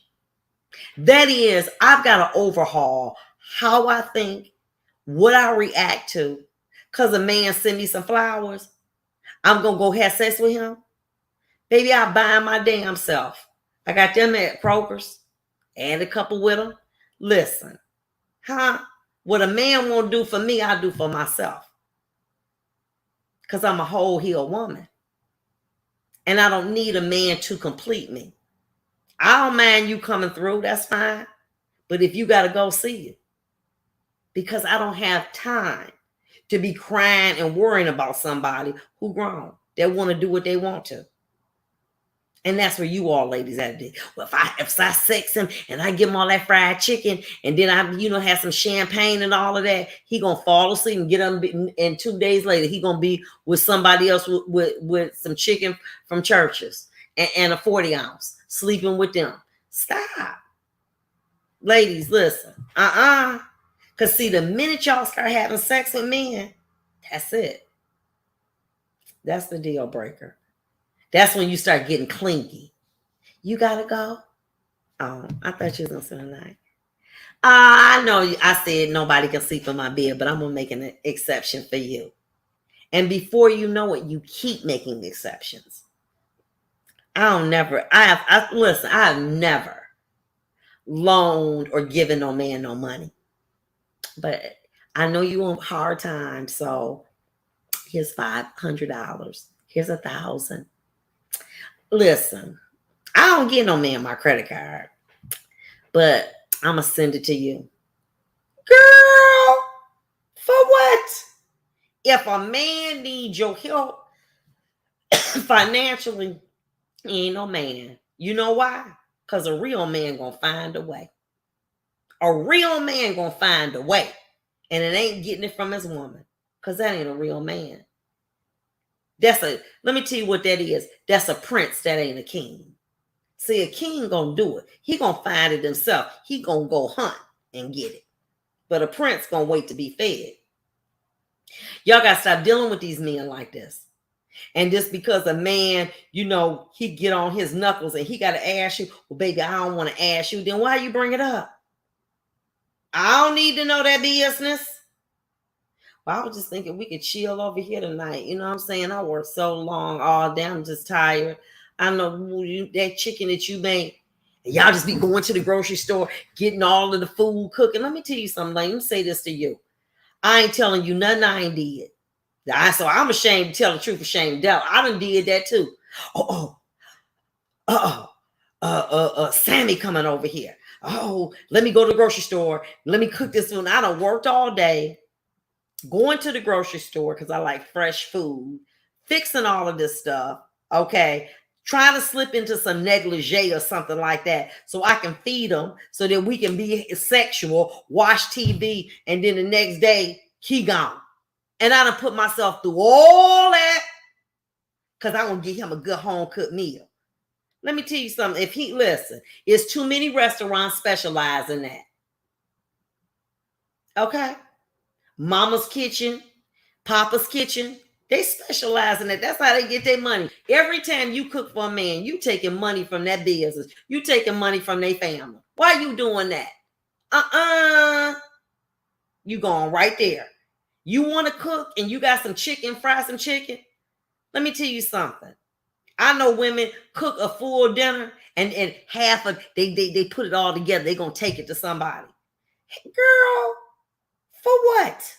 That is, I've got to overhaul how I think, what I react to. Because a man send me some flowers, I'm going to go have sex with him. Baby, I buy my damn self. I got them at Kroger's and a couple with them. Listen, what a man won't do for me, I do for myself. Because I'm a whole healed woman. And I don't need a man to complete me. I don't mind you coming through. That's fine. But if you got to go, see it. Because I don't have time to be crying and worrying about somebody who grown. They want to do what they want to. And that's where you all ladies at it. Well, if I sex him and I give him all that fried chicken and then I, have some champagne and all of that, he going to fall asleep and get up and 2 days later, he going to be with somebody else with some chicken from Church's and a 40 ounce, sleeping with them. Stop. Ladies, listen. Because see, the minute y'all start having sex with men, that's it. That's the deal breaker. That's when you start getting clingy. You got to go? Oh, I thought you was going to spend the night. I know I said nobody can sleep in my bed, but I'm going to make an exception for you. And before you know it, you keep making exceptions. I have never loaned or given no man no money. But I know you on hard times, so here's $500. Here's $1,000. Listen, I don't get no man my credit card, but I'm going to send it to you. Girl, for what? If a man needs your help financially, he ain't no man. You know why? Because a real man going to find a way. A real man going to find a way. And it ain't getting it from his woman. Because that ain't a real man. Let me tell you what that is. That's a prince, that ain't a king. See, a king gonna do it. He gonna find it himself. He gonna go hunt and get it. But a prince gonna wait to be fed. Y'all gotta stop dealing with these men like this. And just because a man, he get on his knuckles and he got to ask you, well, baby, I don't want to ask you. Then why you bring it up? I don't need to know that business. Well, I was just thinking we could chill over here tonight. You know what I'm saying? I worked so long all day. I'm just tired. I know that chicken that you made. And y'all just be going to the grocery store, getting all of the food cooking. Let me tell you something. Let me say this to you. I ain't telling you nothing I ain't did. So I'm ashamed to tell the truth, ashamed to tell. I done did that too. Sammy coming over here. Oh, let me go to the grocery store. Let me cook this food. I done worked all day going to the grocery store because I like fresh food, fixing all of this stuff. Okay. Trying to slip into some negligee or something like that so I can feed them so that we can be sexual, watch TV, and then the next day, he gone. And I done put myself through all that because I want to give him a good home-cooked meal. Let me tell you something. If he, listen, it's too many restaurants specialize in that. Okay? Mama's Kitchen, Papa's Kitchen, they specialize in it. That's how they get their money. Every time you cook for a man, you taking money from that business. You taking money from their family. Why are you doing that? You going right there. You want to cook and you got some chicken, fry some chicken? Let me tell you something. I know women cook a full dinner and half of they put it all together. They're gonna take it to somebody. Hey, girl, for what?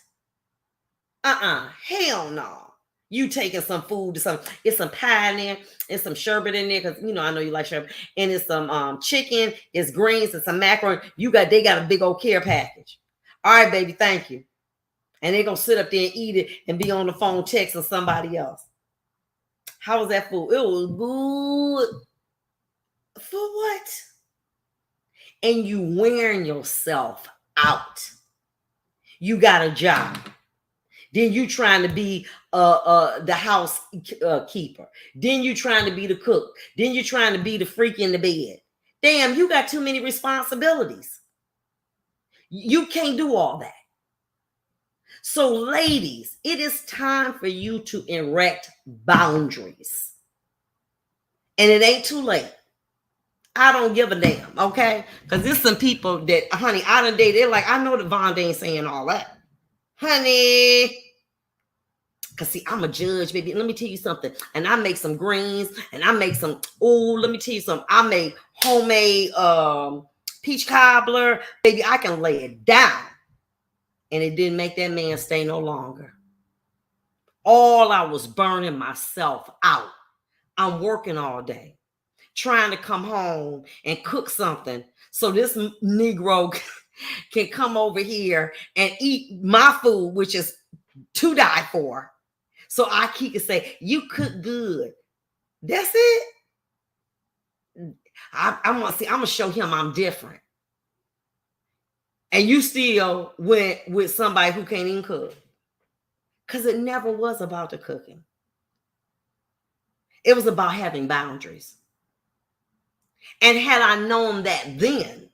Hell no. You taking some food to some, it's some pie in there, it's some sherbet in there, because I know you like sherbet, and it's some chicken, it's greens, it's some macaroni. They got a big old care package. All right, baby, thank you. And they're gonna sit up there and eat it and be on the phone texting somebody else. How was that food? It was good. For what? And you wearing yourself out. You got a job. Then you trying to be the house keeper. Then you trying to be the cook. Then you trying to be the freak in the bed. Damn, you got too many responsibilities. You can't do all that. So ladies, it is time for you to erect boundaries. And it ain't too late. I don't give a damn, okay? Because there's some people that, honey, I done dated. They're like, I know that Vonda ain't saying all that. Honey, because see, I'm a judge, baby. Let me tell you something. And I make some greens and I make some, let me tell you something. I make homemade peach cobbler. Baby, I can lay it down. And it didn't make that man stay no longer. All I was burning myself out. I'm working all day, trying to come home and cook something so this Negro can come over here and eat my food, which is to die for. So he can say, you cook good. That's it. I'm gonna show him I'm different. And you still went with somebody who can't even cook. Because it never was about the cooking. It was about having boundaries. And had I known that then,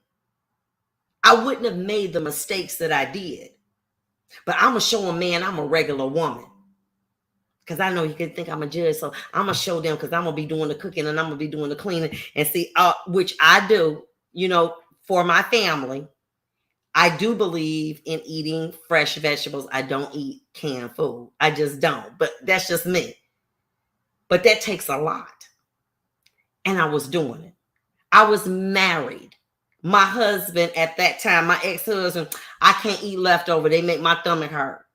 I wouldn't have made the mistakes that I did. But I'm going to show a man I'm a regular woman. Because I know you can think I'm a judge. So I'm going to show them because I'm going to be doing the cooking and I'm going to be doing the cleaning. And see, which I do, for my family. I do believe in eating fresh vegetables. I don't eat canned food. I just don't. But that's just me. But that takes a lot. And I was doing it. I was married. My husband at that time, my ex-husband, I can't eat leftover. They make my stomach hurt.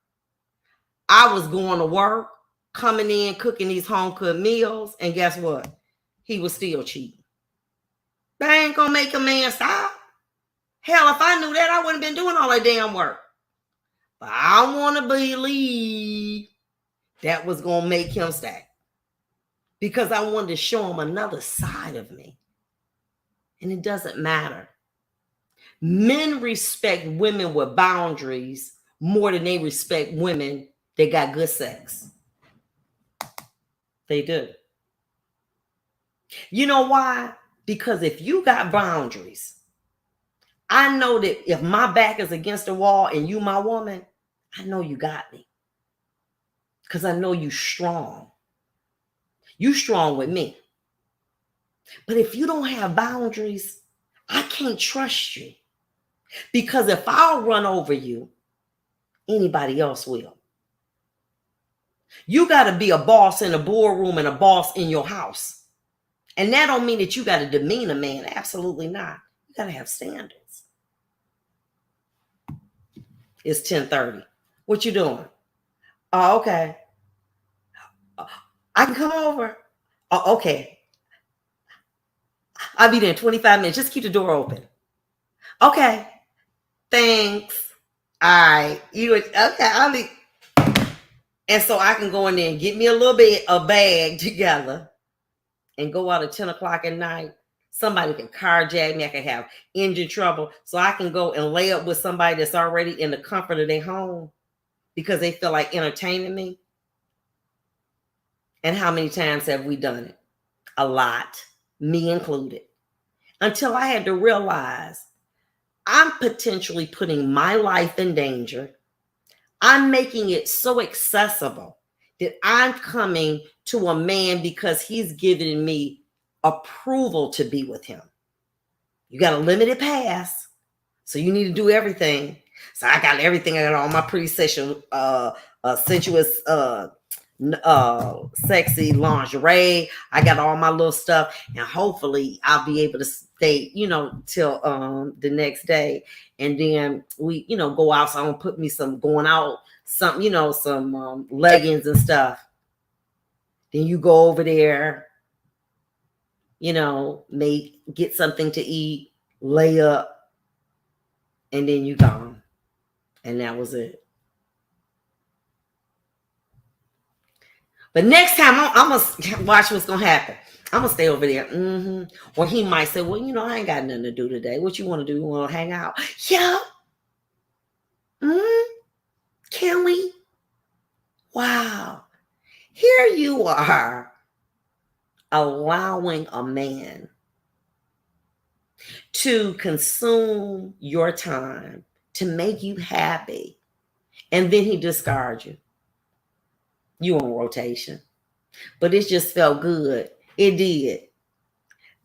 I was going to work, coming in, cooking these home-cooked meals. And guess what? He was still cheating. That ain't going to make a man stop. Hell, if I knew that, I wouldn't have been doing all that damn work. But I want to believe that was going to make him stay. Because I wanted to show him another side of me. And it doesn't matter. Men respect women with boundaries more than they respect women that got good sex. They do. You know why? Because if you got boundaries, I know that if my back is against the wall and you my woman, I know you got me. Because I know you strong. You strong with me. But if you don't have boundaries, I can't trust you. Because if I'll run over you, anybody else will. You got to be a boss in a boardroom and a boss in your house. And that don't mean that you got to demean a man. Absolutely not. You got to have standards. It's 10:30. What you doing? Oh, okay. I can come over. Oh, okay. I'll be there in 25 minutes. Just keep the door open. Okay. Thanks. All right. Okay. I'll be. And so I can go in there and get me a bag together and go out at 10 o'clock at night. Somebody can carjack me. I can have engine trouble. So I can go and lay up with somebody that's already in the comfort of their home because they feel like entertaining me. And how many times have we done it? A lot, me included. Until I had to realize I'm potentially putting my life in danger. I'm making it so accessible that I'm coming to a man because he's giving me approval to be with him. You got a limited pass, so you need to do everything. So I got everything. I got all my pretty sensuous, sexy lingerie. I got all my little stuff, and hopefully I'll be able to stay, till the next day. And then we, go out. So I'm gonna put me some going out, some leggings and stuff. Then you go over there, get something to eat, lay up, and then you gone. And that was it. But next time, I'm going to watch what's going to happen. I'm going to stay over there. Or he might say, well, I ain't got nothing to do today. What you want to do? You want to hang out? Yeah. Can we? Wow. Here you are allowing a man to consume your time, to make you happy, and then he discards you. You on rotation. But it just felt good. It did.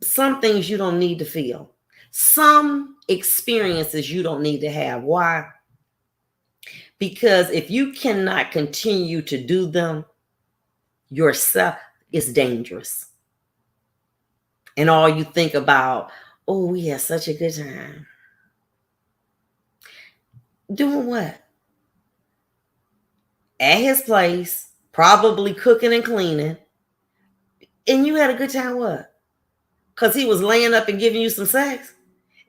Some things you don't need to feel. Some experiences you don't need to have. Why? Because if you cannot continue to do them yourself, it's dangerous. And all you think about, oh, we had such a good time. Doing what? At his place, probably cooking and cleaning. And you had a good time, what? Because he was laying up and giving you some sex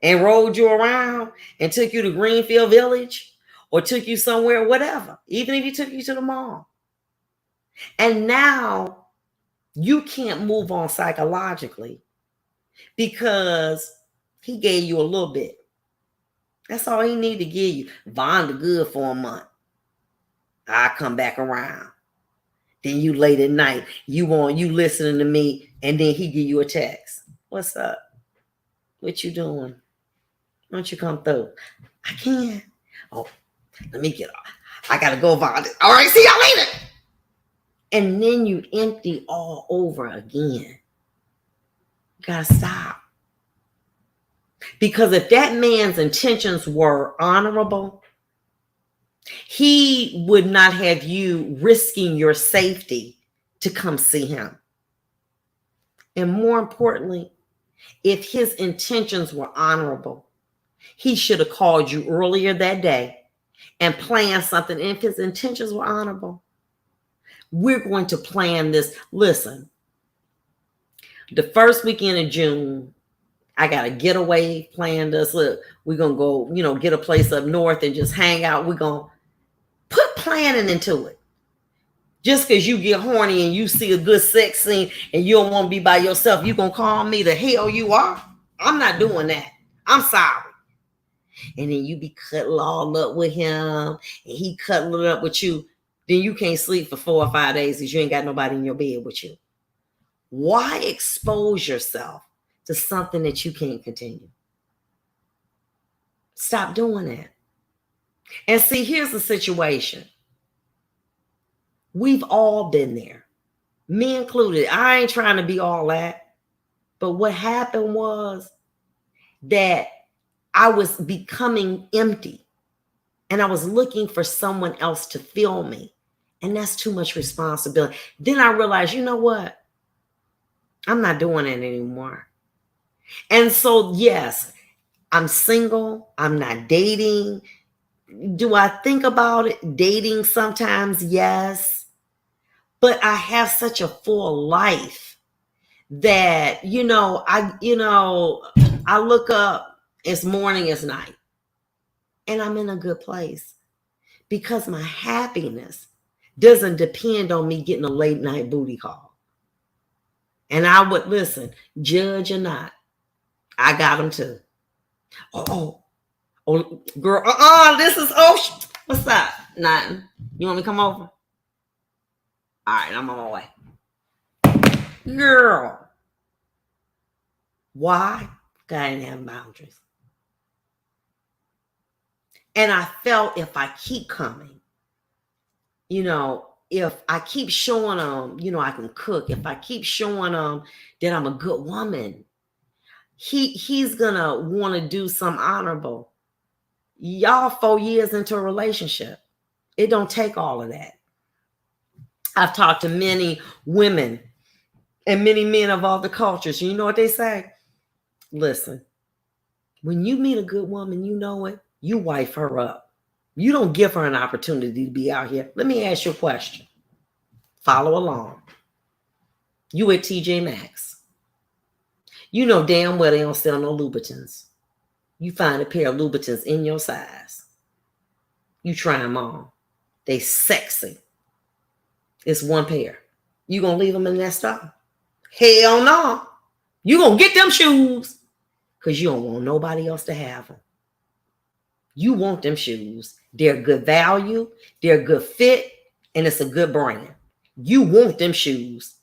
and rolled you around and took you to Greenfield Village or took you somewhere, whatever, even if he took you to the mall. And now you can't move on psychologically because he gave you a little bit. That's all he needed to give you. Bond the good for a month. I come back around. Then you late at night, you listening to me, and then he give you a text. What's up? What you doing? Why don't you come through? I can't. Oh, let me get off. I gotta go Vaughn. All right, see y'all later. And then you empty all over again. You gotta stop. Because if that man's intentions were honorable, he would not have you risking your safety to come see him. And more importantly, if his intentions were honorable, he should have called you earlier that day and planned something. And if his intentions were honorable, we're going to plan this. Listen, the first weekend of June, I got a getaway planned us. Look, we're going to go, get a place up north and just hang out. We're going to put planning into it. Just because you get horny and you see a good sex scene and you don't want to be by yourself, you going to call me the hell you are? I'm not doing that. I'm sorry. And then you be cuddling all up with him and he cuddling up with you. Then you can't sleep for 4 or 5 days because you ain't got nobody in your bed with you. Why expose yourself to something that you can't continue? Stop doing that. And see, here's the situation. We've all been there. me included. I ain't trying to be all that. But what happened was that I was becoming empty and I was looking for someone else to fill me. And that's too much responsibility. Then I realized, you know what? I'm not doing it anymore. And so, yes, I'm single. I'm not dating. Do I think about it? Dating sometimes, yes. But I have such a full life that, I look up, it's morning, it's night. And I'm in a good place because my happiness doesn't depend on me getting a late night booty call. And I would listen, judge or not, I got them too. Oh, girl, this is, what's up? Nothing. You want me to come over? All right, I'm on my way. Girl, why? God ain't have boundaries. And I felt if I keep coming, if I keep showing them, I can cook, if I keep showing them that I'm a good woman, he's gonna want to do some honorable. Y'all 4 years into a relationship. It don't take all of that. I've talked to many women and many men of all the cultures. You know what they say? Listen, when you meet a good woman, you know it, you wife her up. You don't give her an opportunity to be out here. Let me ask you a question. Follow along. You at TJ Maxx. You know damn well they don't sell no Louboutins. You find a pair of Louboutins in your size. You try them on. They sexy. It's one pair. You gonna leave them in that store? Hell no. You gonna get them shoes because you don't want nobody else to have them. You want them shoes. They're good value. They're good fit. And it's a good brand. You want them shoes.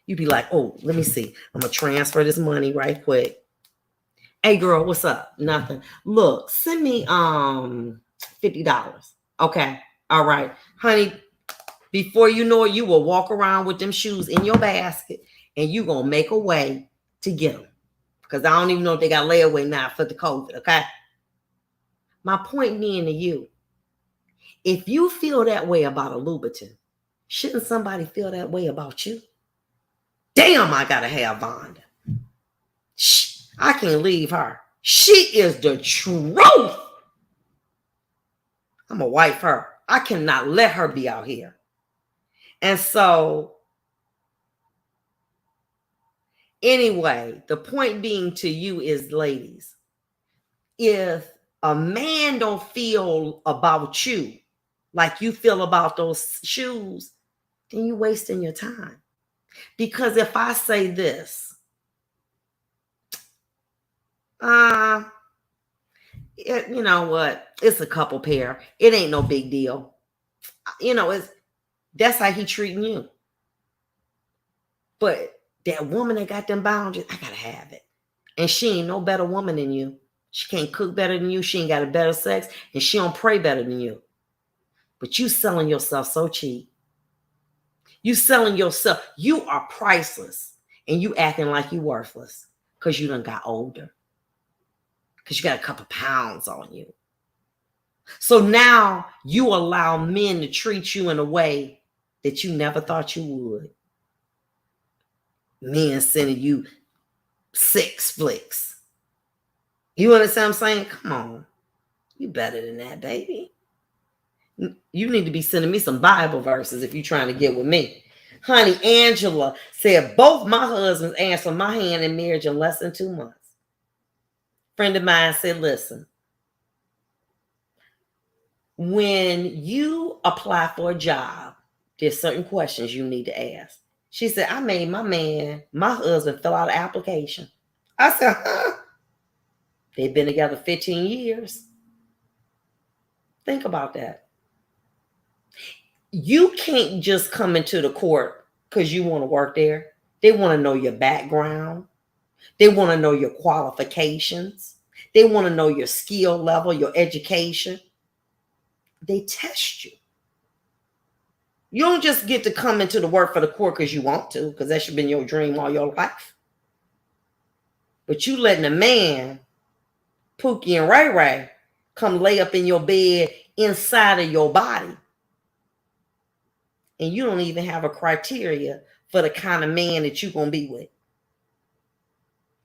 You be like, oh, let me see. I'm going to transfer this money right quick. Hey, girl, what's up? Nothing. Look, send me $50. Okay. All right. Honey, before you know it, you will walk around with them shoes in your basket and you going to make a way to get them. Because I don't even know if they got layaway now for the COVID, okay? My point being to you, if you feel that way about a Louboutin, shouldn't somebody feel that way about you? Damn, I gotta have Vonda. Shh, I can't leave her. She is the truth. I'm gonna wife her. I cannot let her be out here. And so, anyway, the point being to you is, ladies, if a man don't feel about you like you feel about those shoes, then you're wasting your time. Because if I say this, you know what? It's a couple pair. It ain't no big deal. That's how he treating you. But that woman that got them boundaries, I gotta have it. And she ain't no better woman than you. She can't cook better than you. She ain't got a better sex. And she don't pray better than you. But you selling yourself so cheap. You selling yourself. You are priceless. And you acting like you worthless. Because you done got older. Because you got a couple pounds on you. So now you allow men to treat you in a way that you never thought you would. Men sending you 6 flicks. You understand what I'm saying? Come on. You better than that, baby. You need to be sending me some Bible verses if you're trying to get with me. Honey, Angela said, both my husbands answered my hand in marriage in less than 2 months. Friend of mine said, listen, when you apply for a job, there's certain questions you need to ask. She said, I made my husband fill out an application. I said, huh? They've been together 15 years. Think about that. You can't just come into the court because you want to work there. They want to know your background. They want to know your qualifications. They want to know your skill level, your education. They test you. You don't just get to come into the work for the court because you want to, because that should have been your dream all your life. But you letting a man, Pookie and Ray Ray, come lay up in your bed inside of your body. And you don't even have a criteria for the kind of man that you're gonna be with.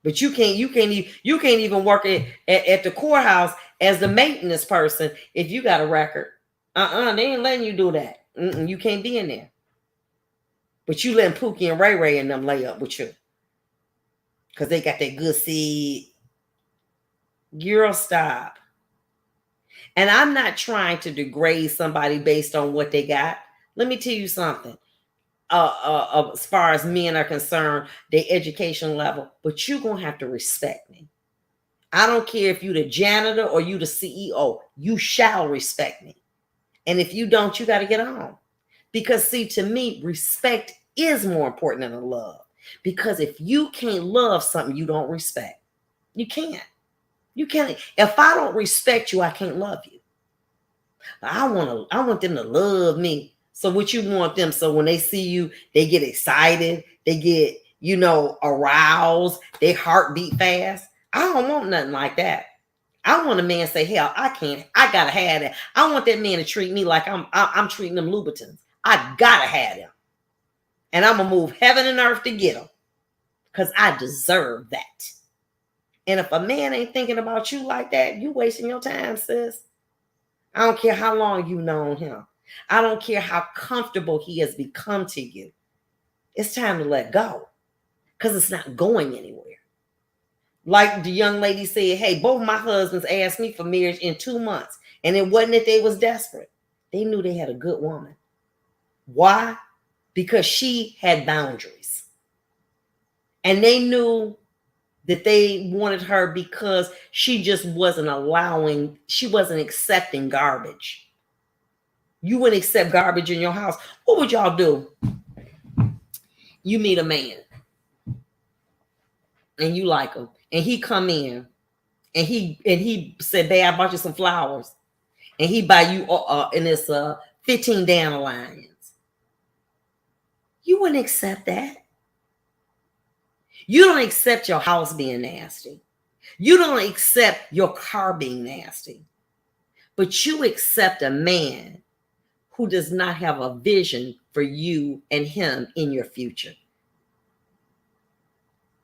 But you can't even work at the courthouse as the maintenance person if you got a record. They ain't letting you do that. You can't be in there. But you letting Pookie and Ray Ray and them lay up with you. Because they got that good seed. Girl, stop. And I'm not trying to degrade somebody based on what they got. Let me tell you something. As far as men are concerned, their education level, but you're going to have to respect me. I don't care if you the janitor or you the CEO. You shall respect me. And if you don't, you got to get on. Because see, to me, respect is more important than love. Because if you can't love something you don't respect, you can't. You can't. If I don't respect you, I can't love you. I want them to love me. So what you want them, so when they see you, they get excited, they get, aroused, their heart beat fast. I don't want nothing like that. I want a man to say, hell, I gotta have that. I want that man to treat me like I'm treating them Louboutins. I gotta have them. And I'm gonna move heaven and earth to get them. Because I deserve that. And if a man ain't thinking about you like that, you wasting your time, sis. I don't care how long you've known him. I don't care how comfortable he has become to you. It's time to let go. Because it's not going anywhere. Like the young lady said, hey, both my husbands asked me for marriage in 2 months. And it wasn't that they was desperate. They knew they had a good woman. Why? Because she had boundaries. And they knew that they wanted her because she just wasn't accepting garbage. You wouldn't accept garbage in your house. What would y'all do? You meet a man and you like him, and he come in and he said, babe, I bought you some flowers, and he buy you and it's 15 dandelions. You wouldn't accept that. You don't accept your house being nasty. You don't accept your car being nasty. But you accept a man who does not have a vision for you and him in your future.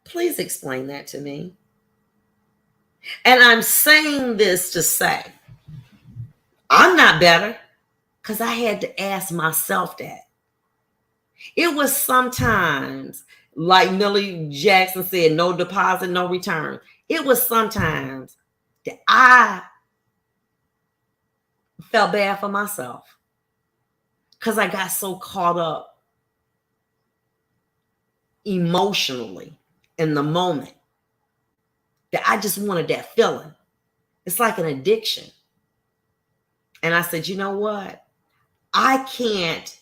Please explain that to me. And I'm saying this to say, I'm not better, because I had to ask myself that. It was sometimes, like Millie Jackson said, no deposit, no return. It was sometimes that I felt bad for myself because I got so caught up emotionally in the moment that I just wanted that feeling. It's like an addiction. And I said, you know what? I can't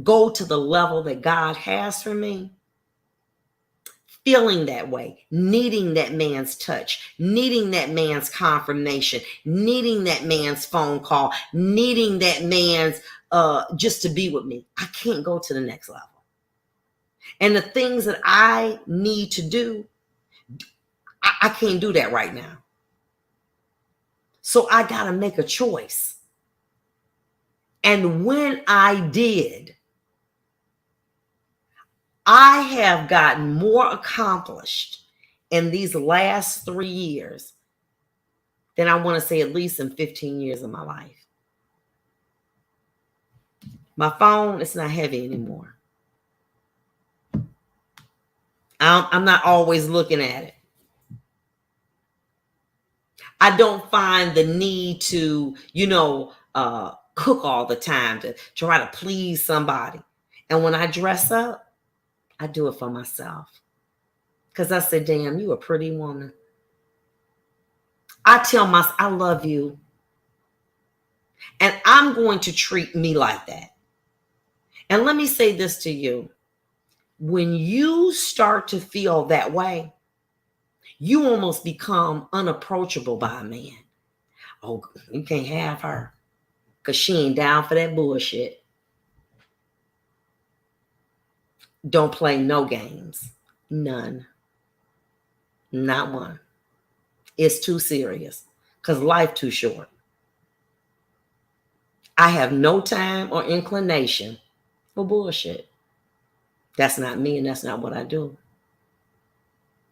go to the level that God has for me feeling that way, needing that man's touch, needing that man's confirmation, needing that man's phone call, needing that man's just to be with me. I can't go to the next level. And the things that I need to do, I can't do that right now. So I got to make a choice. And when I did, I have gotten more accomplished in these last 3 years than I want to say at least in 15 years of my life. My phone is not heavy anymore. I'm not always looking at it. I don't find the need to, cook all the time to try to please somebody. And when I dress up, I do it for myself. Because I said, damn, you a pretty woman. I tell myself, I love you. And I'm going to treat me like that. And let me say this to you. When you start to feel that way, you almost become unapproachable by a man. Oh, you can't have her because she ain't down for that bullshit. don't play no games. None. Not one. It's too serious because life too short. I have no time or inclination for bullshit. That's not me, and that's not what I do.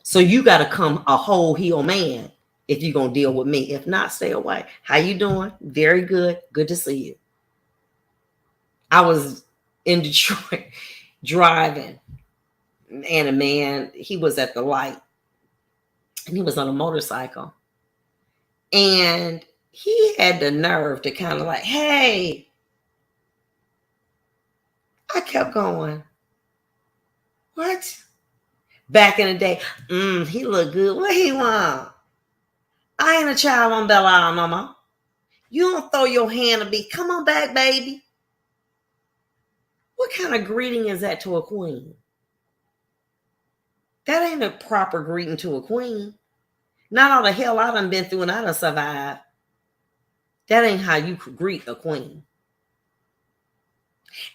So you got to come a whole heel man if you're going to deal with me. If not, stay away. How you doing? Very good. Good to see you. I was in Detroit driving, and a man, he was at the light, and he was on a motorcycle. And he had the nerve to kind of like, hey. I kept going. What? Back in the day, he looked good. What he want? I ain't a child on Belle Isle no more. You don't throw your hand to be, come on back, baby. What kind of greeting is that to a queen? That ain't a proper greeting to a queen. Not all the hell I done been through and I done survived. That ain't how you greet a queen.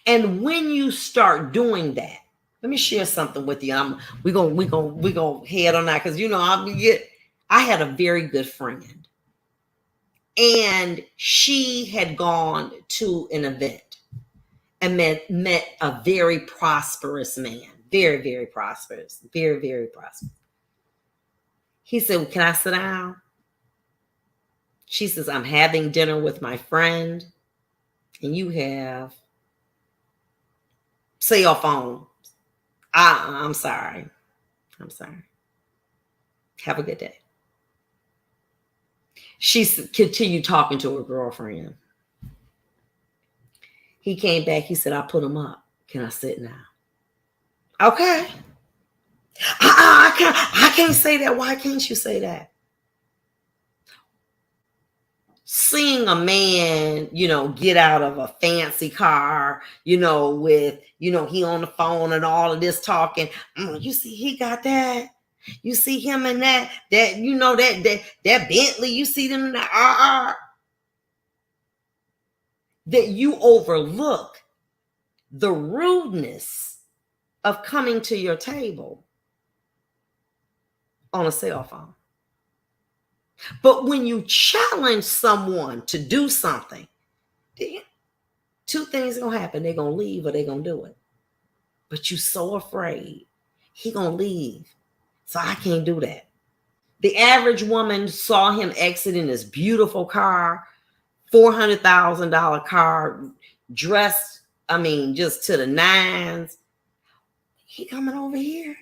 And when you start doing that, let me share something with you. We gonna head on that because I had a very good friend, and she had gone to an event and met a very prosperous man, very, very prosperous, very, very prosperous. He said, well, "Can I sit down?" She says, "I'm having dinner with my friend, and you have cell phone. I'm sorry. I'm sorry. Have a good day." She continued talking to her girlfriend. He came back. He said, "I put him up. Can I sit now?" Okay. I can't say that. Why can't you say that? Seeing a man, get out of a fancy car, with, he on the phone and all of this talking. You see, he got that. You see him in that that Bentley. You see them in that that you overlook the rudeness of coming to your table on a cell phone. But when you challenge someone to do something, two things are going to happen. They're going to leave or they're going to do it. But you're so afraid he going to leave. So I can't do that. The average woman saw him exit in this beautiful car, $400,000 car, dressed, just to the nines. He coming over here.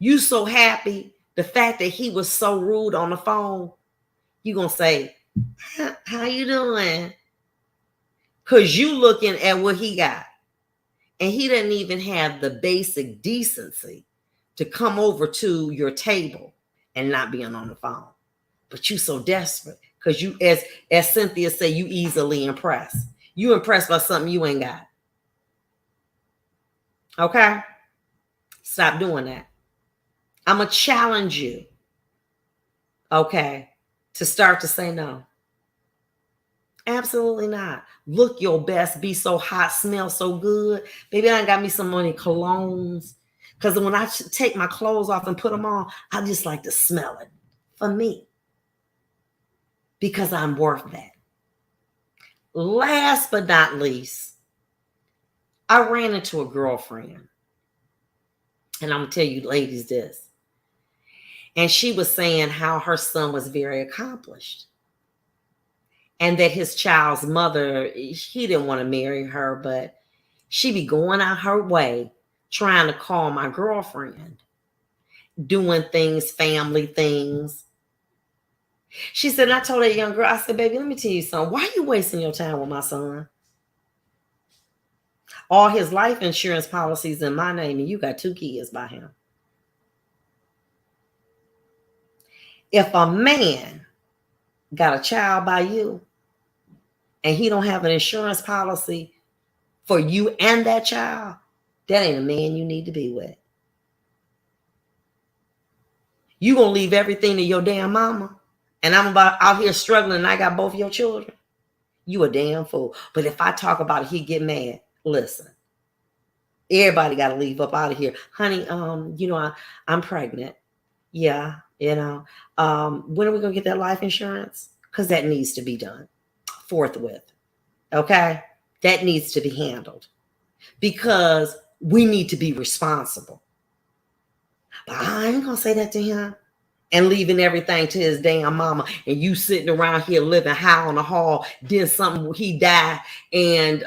You so happy. The fact that he was so rude on the phone, you going to say, how you doing? Because you looking at what he got. And he didn't even have the basic decency to come over to your table and not being on the phone. But you so desperate because you, as Cynthia say, you easily impressed. You impressed by something you ain't got. Okay? Stop doing that. I'm going to challenge you, okay, to start to say no. Absolutely not. Look your best, be so hot, smell so good. Baby, I got me some money colognes. Because when I take my clothes off and put them on, I just like to smell it for me. Because I'm worth that. Last but not least, I ran into a girlfriend. And I'm going to tell you ladies this. And she was saying how her son was very accomplished. And that his child's mother, he didn't want to marry her, but she be going out her way trying to call my girlfriend, doing things, family things. She said, and I told that young girl, I said, baby, let me tell you something. Why are you wasting your time with my son? All his life insurance policies in my name, and you got 2 kids by him. If a man got a child by you and he don't have an insurance policy for you and that child, that ain't a man you need to be with. You gonna leave everything to your damn mama, and I'm out here struggling and I got both your children? You a damn fool. But if I talk about it, he get mad. Listen, Everybody got to leave up out of here. Honey, I'm pregnant. Yeah, when are we going to get that life insurance? Because that needs to be done forthwith. Okay? That needs to be handled because we need to be responsible. But I ain't going to say that to him and leaving everything to his damn mama, and you sitting around here living high on the hall, did something, he died, and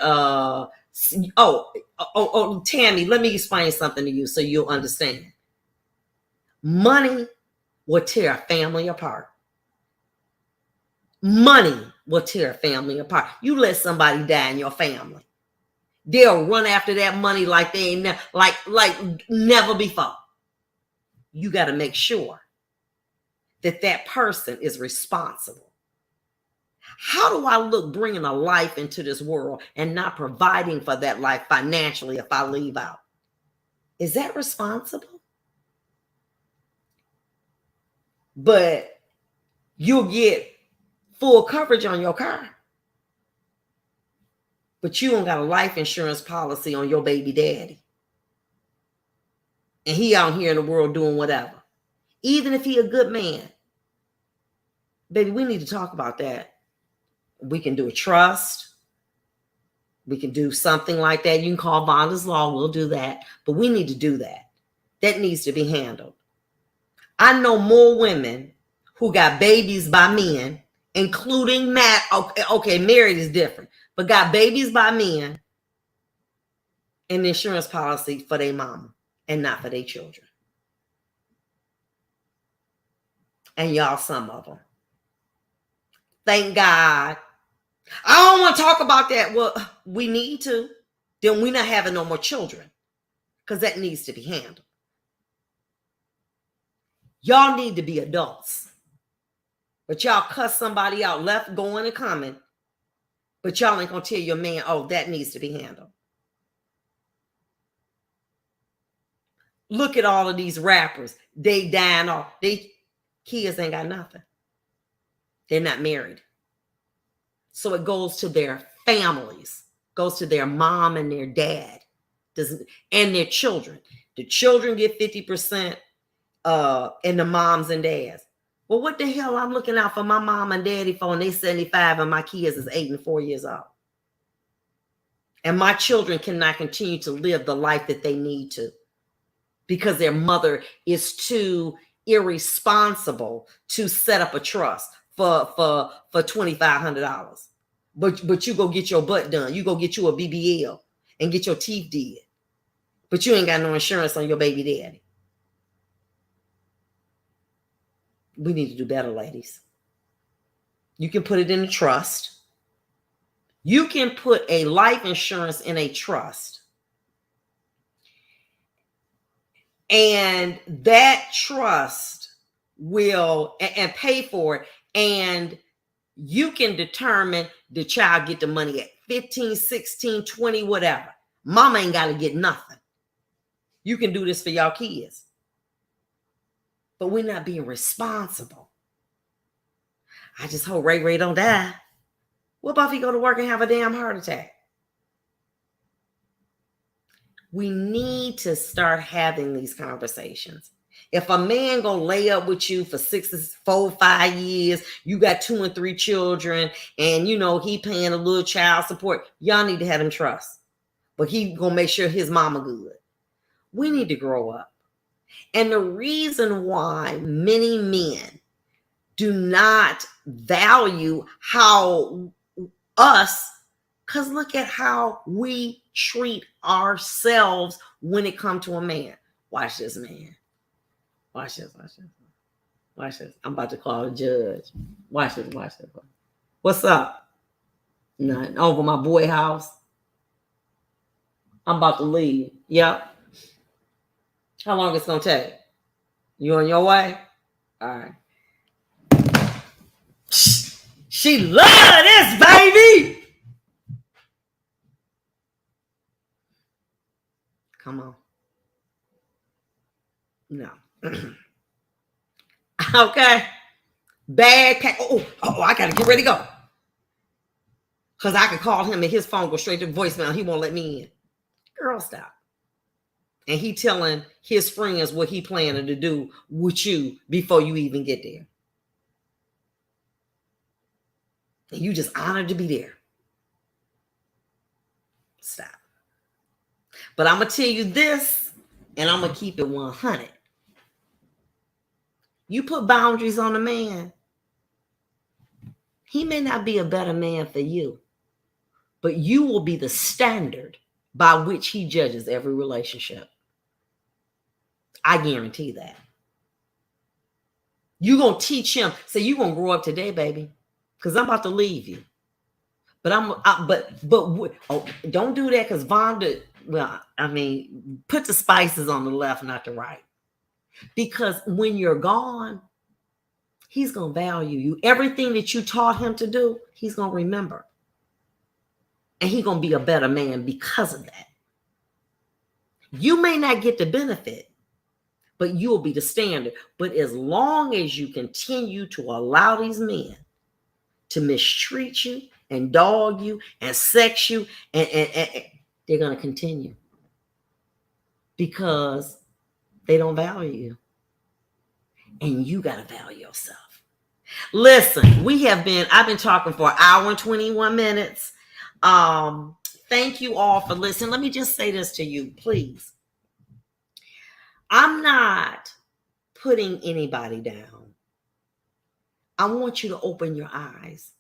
Tammy, let me explain something to you so you'll understand. Money will tear a family apart. Money will tear a family apart. You let somebody die in your family, they'll run after that money like they ain't like never before. You got to make sure that person is responsible. How do I look bringing a life into this world and not providing for that life financially if I leave out? Is that responsible? But you'll get full coverage on your car, but you don't got a life insurance policy on your baby daddy. And he out here in the world doing whatever. Even if he a good man. Baby, we need to talk about that. We can do a trust. We can do something like that. You can call Vonda's Law. We'll do that. But we need to do that. That needs to be handled. I know more women who got babies by men, including Matt. Okay, married is different. But got babies by men and insurance policy for their mama and not for their children. And y'all, some of them. Thank God. I don't want to talk about that. Well, we need to. Then we're not having no more children because that needs to be handled. Y'all need to be adults. But y'all cuss somebody out, left, going, and coming. But y'all ain't going to tell your man, oh, that needs to be handled. Look at all of these rappers. They dying off. They kids ain't got nothing. They're not married. So it goes to their families, goes to their mom and their dad, and their children. The children get 50%, and the moms and dads. Well, what the hell I'm looking out for my mom and daddy for, and they 75 and my kids is 8 and 4 years old. And my children cannot continue to live the life that they need to because their mother is too irresponsible to set up a trust for $2,500. But you go get your butt done. You go get you a BBL and get your teeth did. But you ain't got no insurance on your baby daddy. We need to do better, ladies. You can put it in a trust. You can put a life insurance in a trust. And that trust will and pay for it. And you can determine the child get the money at 15, 16, 20, whatever. Mama ain't got to get nothing. You can do this for y'all kids. But we're not being responsible. I just hope Ray don't die. What about if he go to work and have a damn heart attack? We need to start having these conversations. If a man gonna lay up with you for 4, 5 years, you got 2 and 3 children, and he paying a little child support, y'all need to have him trust. But he gonna make sure his mama good. We need to grow up. And the reason why many men do not value us, because look at how we treat ourselves when it comes to a man. Watch this, man. Watch this. Watch this. I'm about to call the judge. Watch this. What's up? Nothing. Over my boy house. I'm about to leave. Yep. How long it's gonna take? You on your way? All right. She love this, baby. Come on. No. Okay. Bad pack. Oh, I gotta get ready to go. Because I could call him and his phone go straight to voicemail. He won't let me in. Girl, stop. And he telling his friends what he planning to do with you before you even get there. And you just honored to be there. Stop. But I'm going to tell you this, and I'm going to keep it 100. You put boundaries on a man, he may not be a better man for you, but you will be the standard by which he judges every relationship. I guarantee that. You're going to teach him. So you're going to grow up today, baby, because I'm about to leave you. But don't do that, because Vonda, well, I mean, put the spices on the left, not the right. Because when you're gone, he's going to value you. Everything that you taught him to do, he's going to remember. And he's going to be a better man because of that. You may not get the benefit, but you'll be the standard. But as long as you continue to allow these men to mistreat you and dog you and sex you, and they're going to continue. Because they don't value you. And you got to value yourself. Listen, I've been talking for an hour and 21 minutes. Thank you all for listening. Let me just say this to you, please. I'm not putting anybody down. I want you to open your eyes.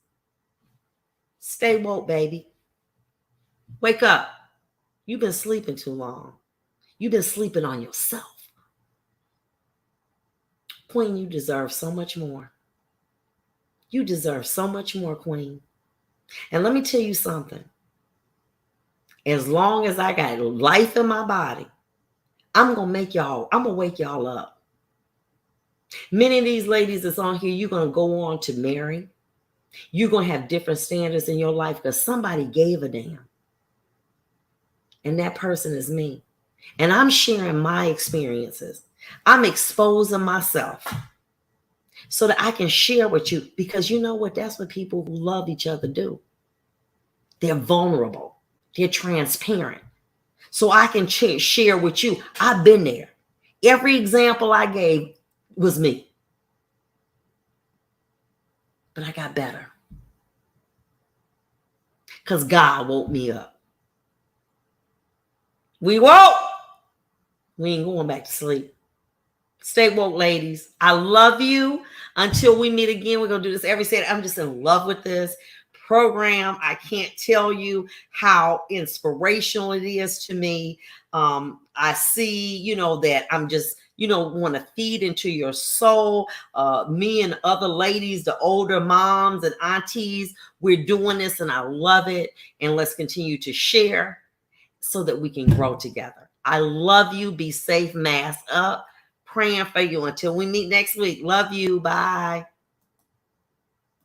Stay woke, baby. Wake up. You've been sleeping too long. You've been sleeping on yourself. Queen, you deserve so much more. You deserve so much more, Queen. And let me tell you something. As long as I got life in my body, I'm going to wake y'all up. Many of these ladies that's on here, you're going to go on to marry. You're going to have different standards in your life because somebody gave a damn. And that person is me. And I'm sharing my experiences. I'm exposing myself so that I can share with you, because you know what? That's what people who love each other do. They're vulnerable. They're transparent. So I can share with you. I've been there. Every example I gave was me. But I got better. Because God woke me up. We woke. We ain't going back to sleep. Stay woke, ladies. I love you. Until we meet again, we're going to do this every Saturday. I'm just in love with this program. I can't tell you how inspirational it is to me. I see, that I'm just, want to feed into your soul. Me and other ladies, the older moms and aunties, we're doing this and I love it. And let's continue to share so that we can grow together. I love you. Be safe. Mask up. Praying for you until we meet next week. Love you. Bye.